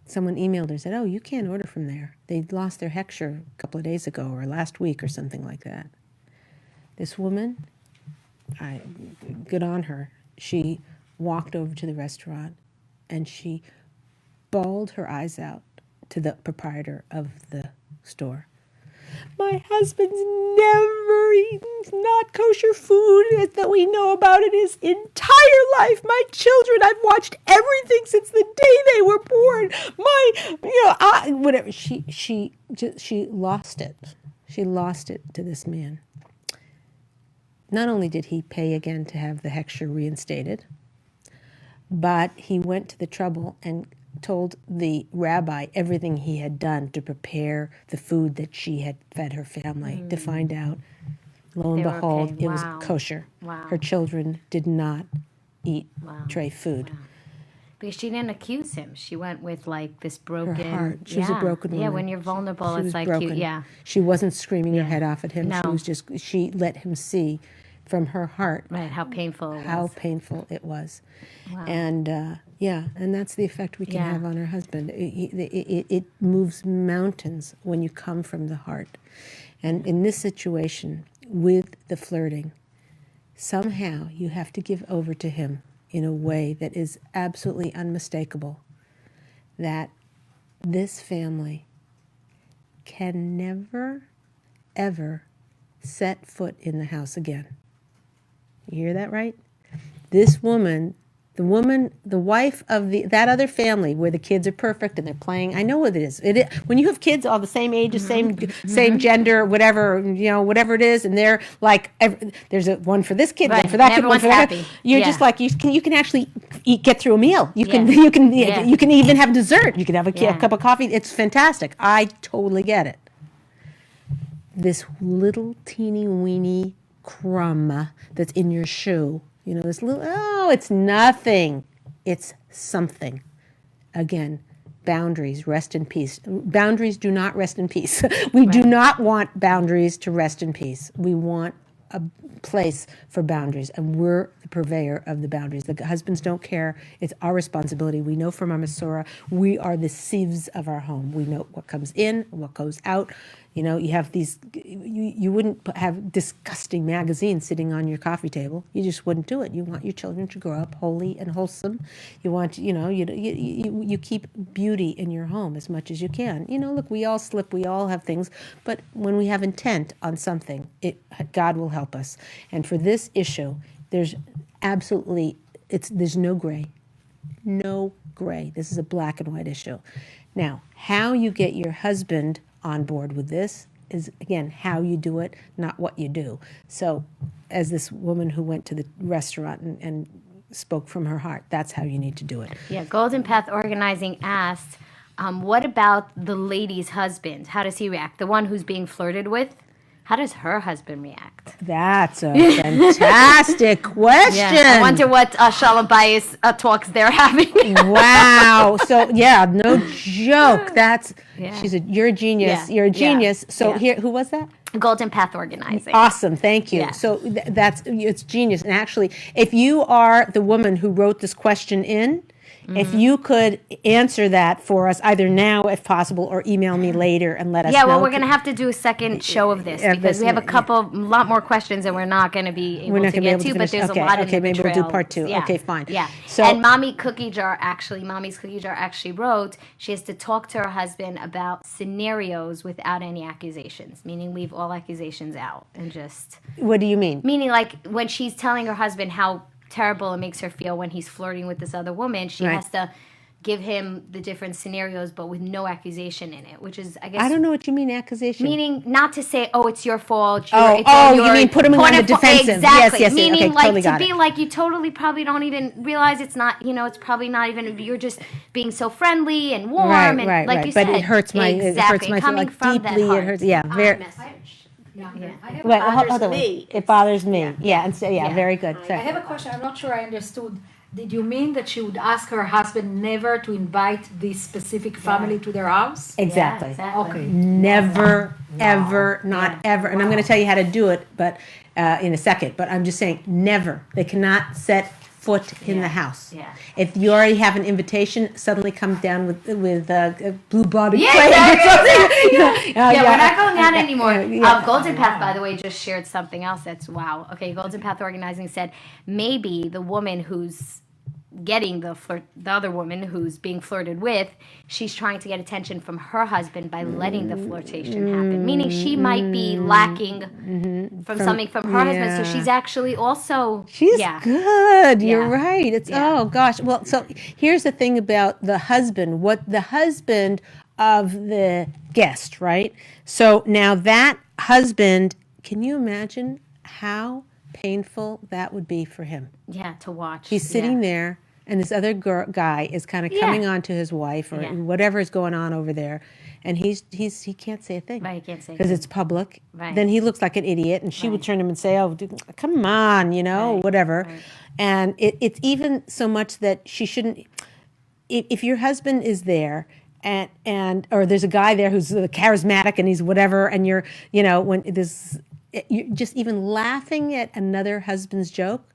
S1: Someone emailed her and said, oh, you can't order from there. They lost their hechsher a couple of days ago or last week or something like that. This woman, good on her, she walked over to the restaurant and she bawled her eyes out to the proprietor of the store. My husband's never eaten not kosher food that we know about in his entire life. My children, I've watched everything since the day they were born. Whatever. She lost it. She lost it to this man. Not only did he pay again to have the hechsher reinstated, but he went to the trouble and told the rabbi everything he had done to prepare the food that she had fed her family, to find out, lo and behold,
S2: okay.
S1: It was kosher.
S2: Wow.
S1: Her children did not eat tray food.
S2: Wow. Because she didn't accuse him. She went with like this broken
S1: Her heart. She was a broken woman.
S2: Yeah, when you're vulnerable,
S1: She
S2: it's like
S1: broken.
S2: you,
S1: She wasn't screaming her head off at him.
S2: No.
S1: She let him see from her heart
S2: right, how painful it was.
S1: How painful it was.
S2: Wow.
S1: And and that's the effect we can have on our husband. It moves mountains when you come from the heart. And in this situation, with the flirting, somehow you have to give over to him in a way that is absolutely unmistakable that this family can never, ever set foot in the house again. You hear that right? This woman, the wife of that other family where the kids are perfect and they're playing. I know what it is. When you have kids all the same age, same gender, whatever, whatever it is, and they're like, there's one for this kid, one for that kid, one for that. You're just like you can actually get through a meal. You can even have dessert. You can have a cup of coffee. It's fantastic. I totally get it. This little teeny weeny crumb that's in your shoe. This little, it's nothing. It's something. Again, boundaries, rest in peace. Boundaries do not rest in peace. We do not want boundaries to rest in peace. We want a place for boundaries, and we're the purveyor of the boundaries. The husbands don't care. It's our responsibility. We know from our Masorah, we are the sieves of our home. We know what comes in, what goes out. You have these, you wouldn't have disgusting magazines sitting on your coffee table. You just wouldn't do it. You want your children to grow up holy and wholesome. You want, you keep beauty in your home as much as you can. Look, we all slip, we all have things, but when we have intent on something, God will help us. And for this issue, there's no gray. No gray. This is a black and white issue. Now, how you get your husband on board with this is, again, how you do it, not what you do. So as this woman who went to the restaurant and spoke from her heart, that's how you need to do it.
S2: Yeah, Golden Path Organizing asked, what about the lady's husband? How does he react? The one who's being flirted with? How does her husband react?
S1: That's a fantastic question.
S2: Yeah, I wonder what Shalom Bayis talks they're having.
S1: Wow. So, no joke. You're a genius. You're a genius. So here, who was that?
S2: Golden Path Organizing.
S1: Awesome. Thank you.
S2: Yeah.
S1: So it's genius. And actually, if you are the woman who wrote this question in, if you could answer that for us, either now, if possible, or email me later and let us know.
S2: Yeah, well, we're going to have to do a second show of this because we have a lot more questions and we're not going to be able to get to, but there's a lot in the
S1: maybe
S2: Betrayal.
S1: we'll do part 2.
S2: Yeah.
S1: Okay, fine.
S2: Yeah.
S1: So,
S2: and Mommy's Cookie Jar actually wrote she has to talk to her husband about scenarios without any accusations, meaning leave all accusations out and just...
S1: What do you mean?
S2: Meaning like when she's telling her husband how terrible it makes her feel when he's flirting with this other woman, she has to give him the different scenarios but with no accusation in it, which is, I guess...
S1: I don't know what you mean, accusation.
S2: Meaning not to say, it's your fault.
S1: You mean put him on the defensive.
S2: Exactly.
S1: Yes,
S2: meaning
S1: totally
S2: to be like, you totally probably don't even realize it's not, it's probably not even, you're just being so friendly and warm. You said.
S1: But it hurts my,
S2: coming from
S1: deeply.
S2: That heart.
S1: It hurts, very... It bothers me. And so, very good.
S3: I have a question. I'm not sure I understood. Did you mean that she would ask her husband never to invite this specific family to their house?
S1: Exactly.
S3: Okay.
S1: Never, ever, not ever. And I'm going to tell you how to do it, but in a second. But I'm just saying, never. They cannot set foot in the house.
S2: Yeah.
S1: If you already have an invitation, suddenly come down with blue bottom.
S2: We're not going out anymore. Golden Path, by the way, just shared something else that's wow. Okay, Golden Path Organizing said maybe the woman who's getting the other woman who's being flirted with, she's trying to get attention from her husband by letting the flirtation happen. Meaning she might be lacking from something from her husband, so she's actually also...
S1: She's good. You're right. It's oh gosh. Well, so here's the thing about the husband. What the husband of the guest, right? So now that husband, can you imagine how painful that would be for him?
S2: Yeah, to watch.
S1: He's sitting there, and this other guy is kind of coming on to his wife or whatever is going on over there, and he can't say a thing.
S2: Right, he can't say
S1: because it's public.
S2: Right.
S1: Then he looks like an idiot, and she would turn to him and say, "Oh, dude, come on, whatever." Right. And it's even so much that she shouldn't. If your husband is there. And or there's a guy there who's charismatic and he's whatever, and you're just even laughing at another husband's joke,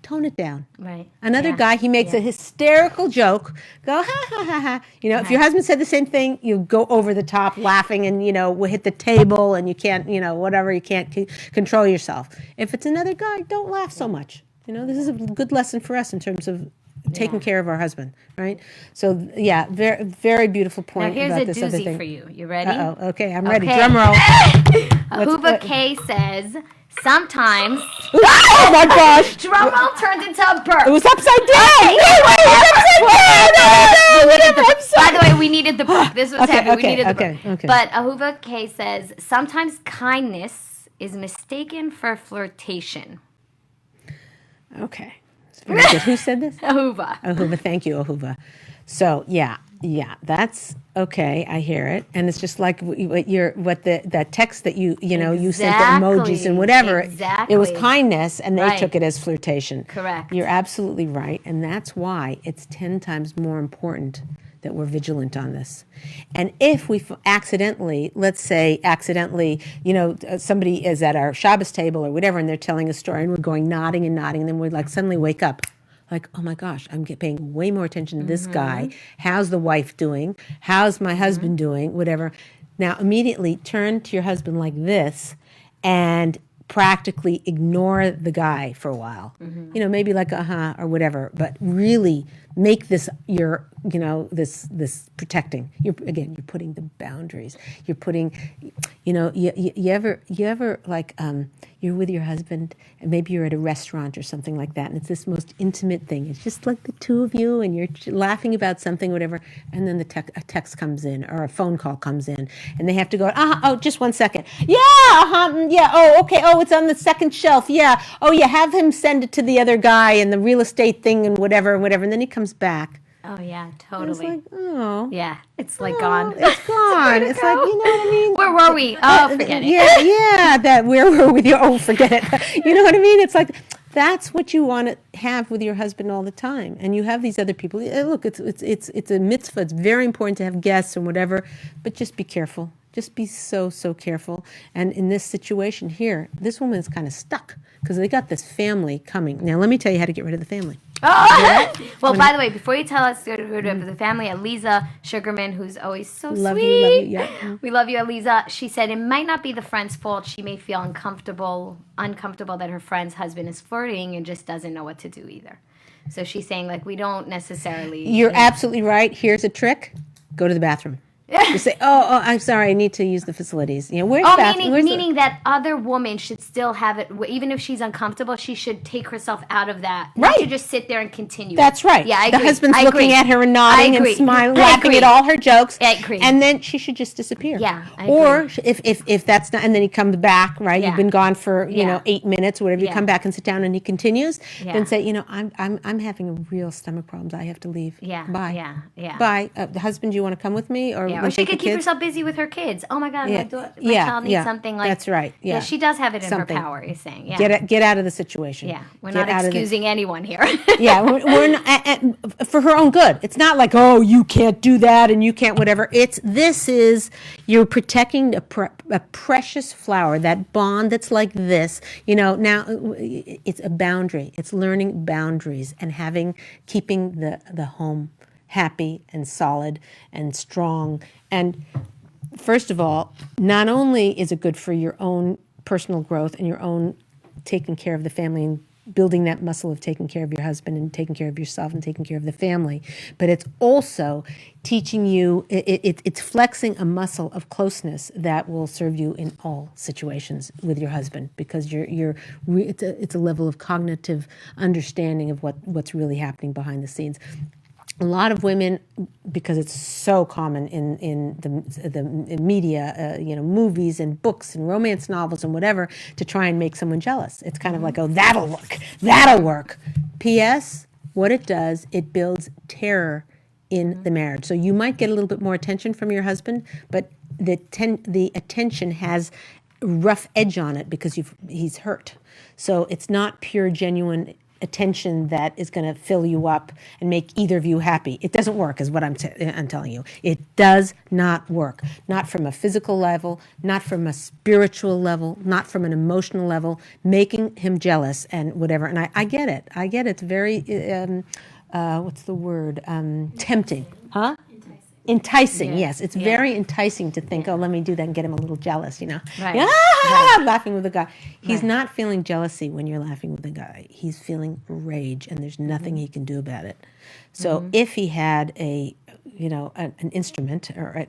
S1: tone it down.
S2: Right.
S1: Another guy, he makes a hysterical joke, go ha ha ha ha. If your husband said the same thing, you go over the top laughing and will hit the table and you can't, whatever, you can't control yourself. If it's another guy, don't laugh so much. This is a good lesson for us in terms of taking care of our husband, right? So yeah, very, very beautiful point
S2: Now here's
S1: about
S2: a
S1: this other
S2: doozy
S1: thing.
S2: for you. You ready?
S1: Uh-oh, okay, I'm ready.
S2: Okay.
S1: Drum roll.
S2: Ahuva K says, sometimes...
S1: Oh my gosh!
S2: Drum roll turned into a burp.
S1: It was upside down! Wait, it was upside down!
S2: By the way, we needed the burp. This was heavy. We needed the burp.
S1: Okay.
S2: But Ahuva K says, sometimes kindness is mistaken for flirtation.
S1: Okay. It's very good. Who said this?
S2: Ahuva.
S1: Thank you, Ahuva. So yeah, that's okay. I hear it, and it's just like that text that you sent the emojis and whatever.
S2: Exactly.
S1: It was kindness, and they
S2: Right.
S1: took it as flirtation.
S2: Correct.
S1: You're absolutely right, and that's why it's 10 times more important that we're vigilant on this. And if we accidentally, somebody is at our Shabbos table or whatever, and they're telling a story, and we're going nodding, and then we suddenly wake up. Like, oh my gosh, I'm paying way more attention to this guy. How's the wife doing? How's my husband doing? Whatever. Now, immediately turn to your husband like this and practically ignore the guy for a while. Maybe like, or whatever, but really make this your, this protecting. You're putting the boundaries. You're putting, you ever like, you're with your husband and maybe you're at a restaurant or something like that, and it's this most intimate thing. It's just like the two of you, and you're laughing about something, whatever, and then a text comes in or a phone call comes in, and they have to go, just 1 second. Yeah, oh, okay, oh, it's on the second shelf, yeah. Oh, yeah, have him send it to the other guy and the real estate thing and whatever, and then he comes back.
S2: Oh, yeah, totally.
S1: It's like, oh.
S2: Yeah, it's gone.
S1: It's gone. It's like, you know what I mean?
S2: Where were we? Oh, forget it.
S1: Yeah, where were we? Oh, forget it. You know what I mean? It's like, that's what you want to have with your husband all the time. And you have these other people. Look, it's a mitzvah. It's very important to have guests and whatever, but just be careful. Just be so careful. And in this situation here, this woman is kind of stuck because they got this family coming. Now, let me tell you how to get rid of the family.
S2: Oh. Well, by the way, before you tell us to get rid of the family, Aliza Sugarman, who's always so
S1: love
S2: sweet.
S1: You, yeah.
S2: We love you, Aliza. She said it might not be the friend's fault. She may feel uncomfortable that her friend's husband is flirting and just doesn't know what to do either. So she's saying, we don't necessarily...
S1: You're absolutely right. Here's a trick. Go to the bathroom. You say, oh, I'm sorry, I need to use the facilities. Where's the bathroom?
S2: Meaning that other woman should still have it, even if she's uncomfortable, she should take herself out of that.
S1: Right.
S2: Not to just sit there and continue.
S1: That's right.
S2: Yeah, I agree.
S1: The husband's looking at her and nodding and smiling, laughing at all her jokes.
S2: I agree.
S1: And then she should just disappear.
S2: Yeah, I
S1: or
S2: agree.
S1: if that's not, and then he comes back, right?
S2: Yeah.
S1: You've been gone for 8 minutes, or whatever. You
S2: Yeah.
S1: come back and sit down, and he continues.
S2: Yeah.
S1: Then say, I'm having real stomach problems. I have to leave.
S2: Yeah.
S1: Bye.
S2: Yeah.
S1: Bye. The husband, do you want to come with me, or
S2: Or she could keep herself busy with her kids. Oh my God, my child needs something like...
S1: That's right. Yeah.
S2: She does have it in
S1: Something.
S2: her power, you're saying. Yeah.
S1: Get out of the situation.
S2: Yeah, we're
S1: Get
S2: not
S1: out of
S2: excusing anyone here.
S1: Yeah, we're not, for her own good. It's not like, oh, you can't do that and you can't whatever. You're protecting a precious flower, that bond that's like this. Now it's a boundary. It's learning boundaries and keeping the home happy and solid and strong. And first of all, not only is it good for your own personal growth and your own taking care of the family and building that muscle of taking care of your husband and taking care of yourself and taking care of the family, but it's also teaching you, it's flexing a muscle of closeness that will serve you in all situations with your husband, because it's a level of cognitive understanding of what's really happening behind the scenes. A lot of women, because it's so common in the media, movies and books and romance novels and whatever, to try and make someone jealous. It's kind of like, oh, that'll work. P.S., what it does, it builds terror in the marriage. So you might get a little bit more attention from your husband, but the attention has a rough edge on it because he's hurt. So it's not pure, genuine attention that is going to fill you up and make either of you happy. It doesn't work, is what I'm telling you. It does not work. Not from a physical level, not from a spiritual level, not from an emotional level, making him jealous and whatever. And I get it. It's very, what's the word? Tempting. Huh? Enticing, yes. It's very enticing to think, oh, let me do that and get him a little jealous,
S2: Right.
S1: I'm laughing with a guy. He's not feeling jealousy when you're laughing with a guy. He's feeling rage, and there's nothing he can do about it. So if he had an instrument, or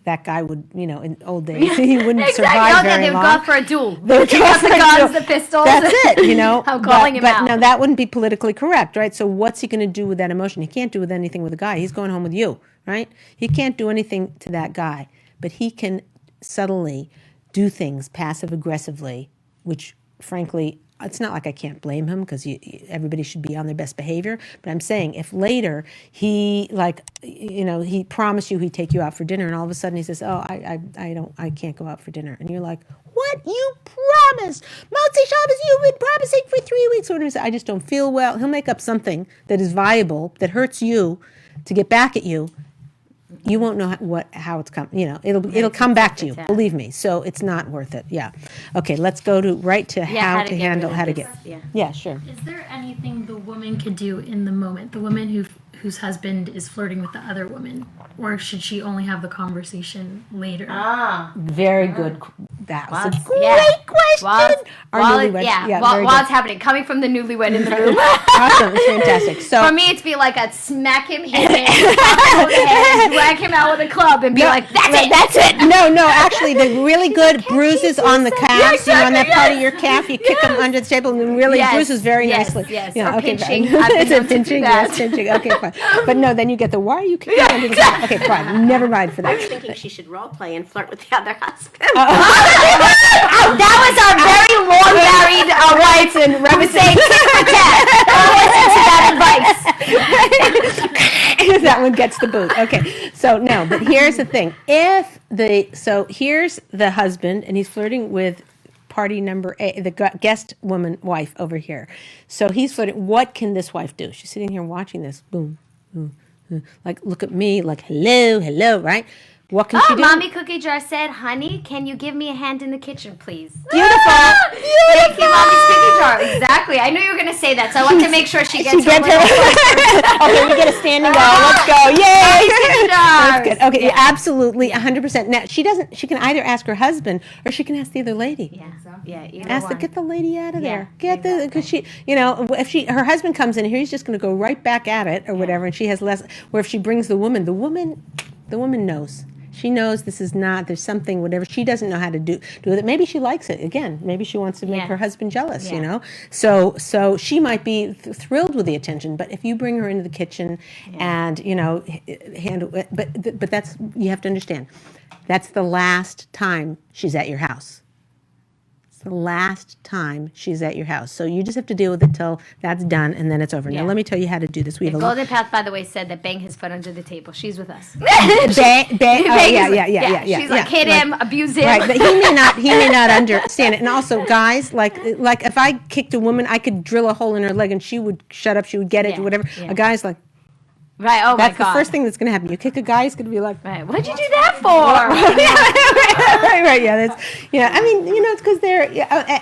S1: that guy would, in old days, he wouldn't survive very
S2: They would
S1: long.
S2: go for a duel.
S1: They would
S2: Take
S1: go
S2: out
S1: for
S2: the
S1: a
S2: guns,
S1: duel.
S2: the pistols.
S1: That's it,
S2: I'm calling him out.
S1: But no, that wouldn't be politically correct, right? So what's he going to do with that emotion? He can't do with anything with a guy. He's going home with you, right? He can't do anything to that guy, but he can subtly do things passive aggressively, which frankly, it's not like I can't blame him, because everybody should be on their best behavior. But I'm saying, if later he he promised you he'd take you out for dinner, and all of a sudden he says, "Oh, I can't go out for dinner," and you're like, "What? You promised? Motzi Shabbos, you've been promising for 3 weeks." Or whatever. I just don't feel well. He'll make up something that is viable, that hurts you, to get back at you. You won't know how it's come. It'll come back to you. Believe me. So it's not worth it. Yeah. Okay. Let's go to how to handle. Yeah. Sure.
S4: Is there anything the woman could do in the moment? The woman whose husband is flirting with the other woman, or should she only have the conversation later?
S1: Very good. That was a great question.
S2: While it's happening, coming from the newlywed in the room.
S1: Awesome. It's fantastic. So
S2: for me, it'd be like a smack him, hit him, over the head, drag him out with a club, and be like, "That's it."
S1: No. Actually, the really good bruises on the calves. On that part of your calf, you kick them under the table, and really bruises very nicely.
S2: Yes.
S1: Or
S2: pinching.
S1: It's a pinching. Yes, pinching. Okay, fine. But no, then you get why are you kicking under the calf? Okay, fine. Never mind for that.
S5: I was thinking she should role play and flirt with the other husband.
S2: That was our very long married wife, and I was saying, "Tit for tat." Listen to that advice.
S1: That one gets the boot. Okay, so no, but here's the thing: here's the husband, and he's flirting with party number A, the guest wife over here. So he's flirting. What can this wife do? She's sitting here watching this. Boom, boom, boom. Like, look at me. Like, hello, right? What can she do?
S2: Mommy Cookie Jar said, "Honey, can you give me a hand in the kitchen, please?"
S1: Beautiful.
S2: Thank you, Mommy's Cookie Jar. Exactly. I knew you were going to say that, so I want to make sure she gets her.
S1: Okay, we get a standing O. Let's go. Yay!
S2: Cookie Jars.
S1: That's good. Okay, yeah, absolutely, 100%. Now, she can either ask her husband, or she can ask the other lady.
S2: Yeah.
S1: Get the lady out of there.
S2: exactly.
S1: Because she, if her husband comes in here, he's just going to go right back at it or whatever, and she has less. Where if she brings the woman knows. She knows this is not, there's something, whatever, she doesn't know how to do with it. Maybe she likes it. Again, maybe she wants to make her husband jealous, So she might be thrilled with the attention, but if you bring her into the kitchen and, handle it, but that's, you have to understand, that's the last time she's at your house. The last time she's at your house. So you just have to deal with it till that's done, and then it's over. Now let me tell you how to do this. We have
S2: Golden Path, by the way, said that bang his foot under the table. She's with us.
S1: Yeah.
S2: She's like, hit him, abuse him.
S1: Right, but he may not understand it. And also, guys, like if I kicked a woman, I could drill a hole in her leg and she would shut up. She would get it, whatever. A guy's like.
S2: Right, oh my God.
S1: That's the first thing that's going to happen. You kick a guy, he's going to be like,
S2: right, what'd you do that for?
S1: right, yeah. I mean, it's because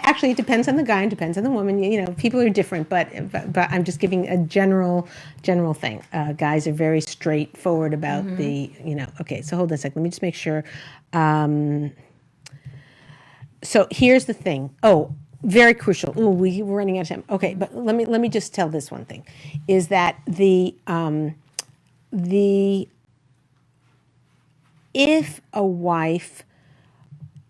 S1: actually, it depends on the guy and depends on the woman. People are different, but I'm just giving a general thing. Guys are very straightforward about the, okay, so hold on a second. Let me just make sure. So here's the thing. Oh, very crucial. Oh, we're running out of time. Okay, but let me just tell this one thing, is that if a wife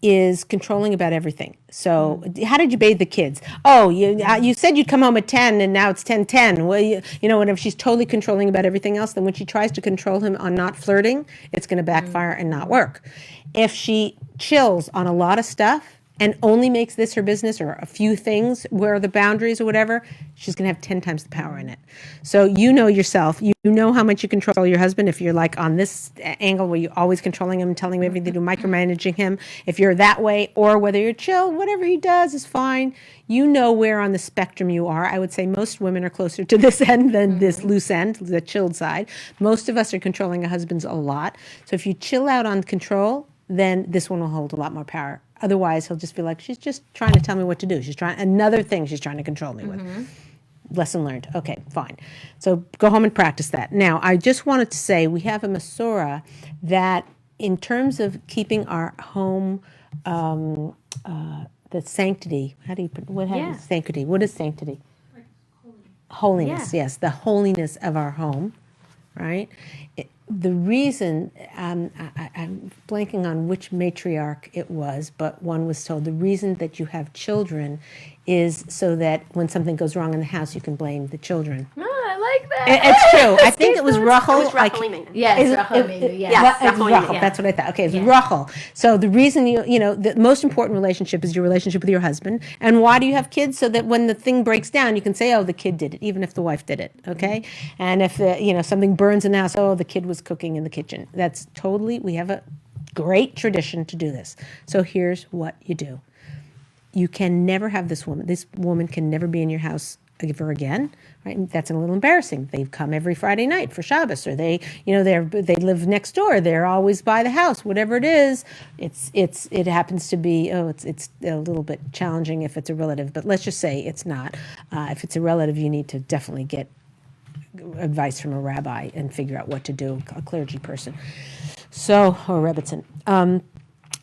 S1: is controlling about everything. So how did you bathe the kids? Oh, you said you'd come home at 10 and now it's 10:10. Well, whenever she's totally controlling about everything else, then when she tries to control him on not flirting, it's going to backfire and not work. If she chills on a lot of stuff and only makes this her business, or a few things where are the boundaries or whatever, she's going to have 10 times the power in it. So yourself, you know how much you control your husband. If you're like on this angle where you're always controlling him, telling him everything to do, micromanaging him, if you're that way, or whether you're chill, whatever he does is fine. You know where on the spectrum you are. I would say most women are closer to this end than this loose end, the chilled side. Most of us are controlling our husbands a lot. So if you chill out on control, then this one will hold a lot more power. Otherwise, he'll just be like, she's just trying to tell me what to do. She's trying to control me with. lesson learned. Okay, fine. So go home and practice that. Now, I just wanted to say we have a Masorah that in terms of keeping our home, the sanctity, how do you put, what is sanctity? What is sanctity? Holiness, yes, the holiness of our home, right? The reason, I'm blanking on which matriarch it was, but one was told the reason that you have children is so that when something goes wrong in the house, you can blame the children.
S2: Oh, I like that.
S1: It's true. I think it was Rachel.
S5: It was Rachel Imenu.
S2: Yes, Rachel Imenu, yes.
S5: Yes,
S1: Rachel,
S5: Rachel, yeah.
S1: that's what I thought. Okay, it's Rachel. So the reason the most important relationship is your relationship with your husband. And why do you have kids? So that when the thing breaks down, you can say, oh, the kid did it, even if the wife did it, okay? And if something burns in the house, oh, the kid was cooking in the kitchen. That's totally, we have a great tradition to do this. So here's what you do. You can never have this woman can never be in your house ever again, right? And that's a little embarrassing. They come every Friday night for Shabbos, or they live next door. They're always by the house. Whatever it is, it happens to be. It's a little bit challenging if it's a relative, but let's just say it's not. If it's a relative, you need to definitely get advice from a rabbi and figure out what to do, a clergy person. So, or Rebbitzin.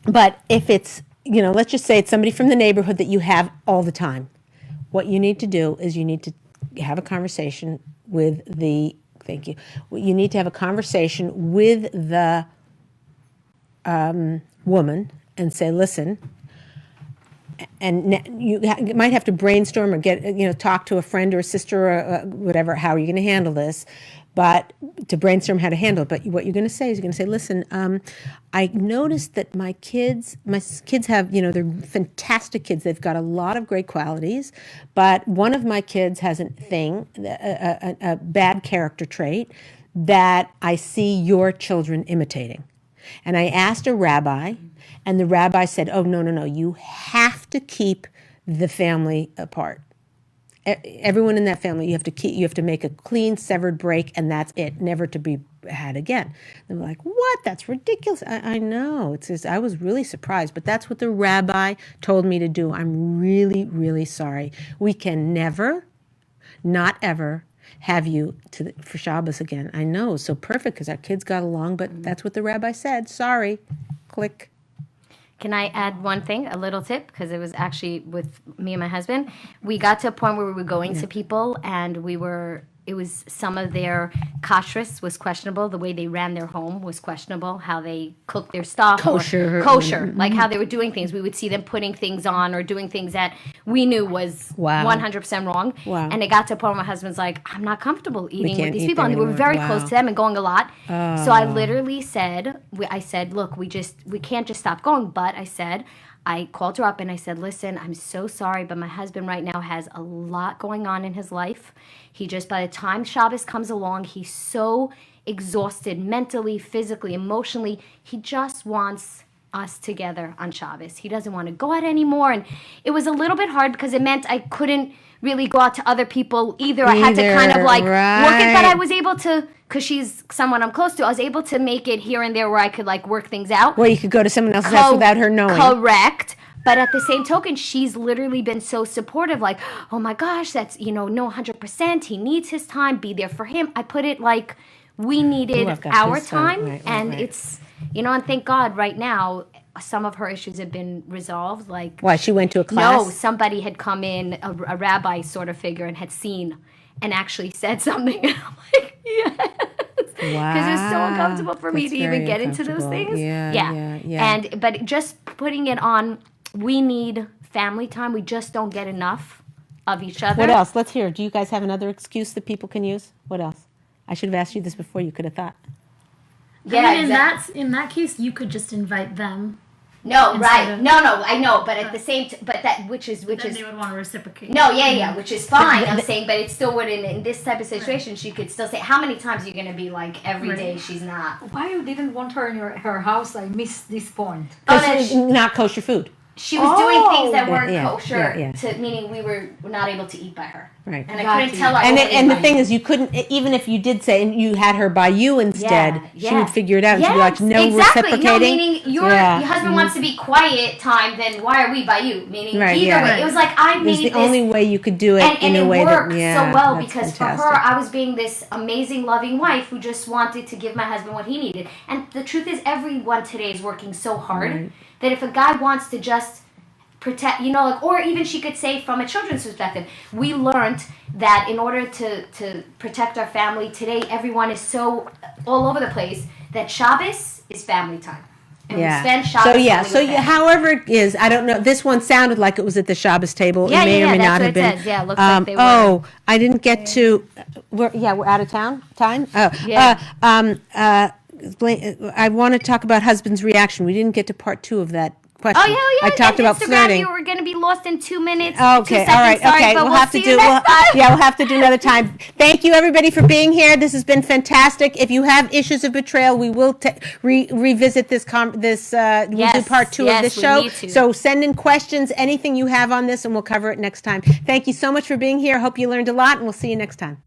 S1: But if it's let's just say it's somebody from the neighborhood that you have all the time. What you need to do is you need to have a conversation with the, thank you, you need to have a conversation with the woman and say, listen, and you might have to brainstorm or get, talk to a friend or a sister or whatever, how are you going to handle this? But to brainstorm how to handle it. But what you're going to say is you're going to say, listen, I noticed that my kids have, they're fantastic kids. They've got a lot of great qualities. But one of my kids has a bad character trait that I see your children imitating. And I asked a rabbi, and the rabbi said, oh, no, you have to keep the family apart. Everyone in that family, you have to make a clean, severed break, and that's it, never to be had again. They're like, what? That's ridiculous. I know. I was really surprised, but that's what the rabbi told me to do. I'm really, really sorry. We can never, not ever, have you for Shabbos again. I know, so perfect because our kids got along, but that's what the rabbi said. Sorry. Click.
S2: Can I add one thing, a little tip? Because it was actually with me and my husband. We got to a point where we were going to people and it was some of their kashrus was questionable. The way they ran their home was questionable. How they cooked their stuff. Kosher. Like how they were doing things. We would see them putting things on or doing things that we knew was 100% wrong.
S1: Wow.
S2: And it got to a point where my husband's like, I'm not comfortable eating with these people. And we were very close to them and going a lot. So I literally said, look, we can't just stop going. But I called her up and I said, listen, I'm so sorry, but my husband right now has a lot going on in his life. He just, by the time Shabbos comes along, he's so exhausted mentally, physically, emotionally. He just wants us together on Shabbos. He doesn't want to go out anymore. And it was a little bit hard because it meant I couldn't really go out to other people either. I had to kind of work it, but I was able to, because she's someone I'm close to, I was able to make it here and there where I could work things out.
S1: Well, you could go to someone else's house without her knowing.
S2: Correct. But at the same token, she's literally been so supportive, oh my gosh, that's, no, 100%. He needs his time. Be there for him. I put it we needed our time. Right. It's, and thank God right now, some of her issues have been resolved.
S1: Why, she went to a class?
S2: No, somebody had come in, a rabbi sort of figure, and had seen and actually said something. And I'm like, yes.
S1: Wow.
S2: Because it's so uncomfortable for me to even get into those things.
S1: Yeah.
S2: But just putting it on, we need family time. We just don't get enough of each other.
S1: What else? Let's hear. Do you guys have another excuse that people can use? What else? I should have asked you this before. You could have thought.
S4: Yeah, in that case, you could just invite them.
S2: No, right. No, I know, but at the same which is
S4: then they would want to reciprocate.
S2: No, which is fine. I'm saying, but it still wouldn't in this type of situation. She could still say, how many times are you going to be every day she's not?
S3: Why you didn't want her in her house? I missed this point.
S1: Because not kosher food.
S2: She was doing things that weren't kosher, meaning we were not able to eat by her.
S1: Right.
S2: And I couldn't tell her.
S1: And the thing is, you couldn't, even if you did say, and you had her buy you instead, she would figure it out. And she'd be like, no reciprocating.
S2: No, meaning your husband wants to be quiet time, then why are we by you? Meaning either way. It was like, I made
S1: this. It's the only way you could do it in a way that,
S2: and it worked so well because for her, I was being this amazing, loving wife who just wanted to give my husband what he needed. And the truth is, everyone today is working so hard that if a guy wants to just protect, or even she could say from a children's perspective, we learned that in order to protect our family today, everyone is so all over the place that Shabbos is family time. And we spend Shabbos
S1: however it is, I don't know. This one sounded like it was at the Shabbos table. It may or may not have been.
S2: Says. Yeah, it looks like they were.
S1: I didn't get to. We're out of time. I want to talk about husband's reaction. We didn't get to part 2 of that question.
S2: Oh, yeah.
S1: I talked about flirting.
S2: You were going to be lost in 2 minutes.
S1: Okay,
S2: 2 seconds,
S1: all right.
S2: sorry,
S1: Okay,
S2: but
S1: we'll have to do. We'll have to do another time. Thank you, everybody, for being here. This has been fantastic. If you have issues of betrayal, we will revisit this. We'll do part 2 of this show. So send in questions, anything you have on this, and we'll cover it next time. Thank you so much for being here. Hope you learned a lot, and we'll see you next time.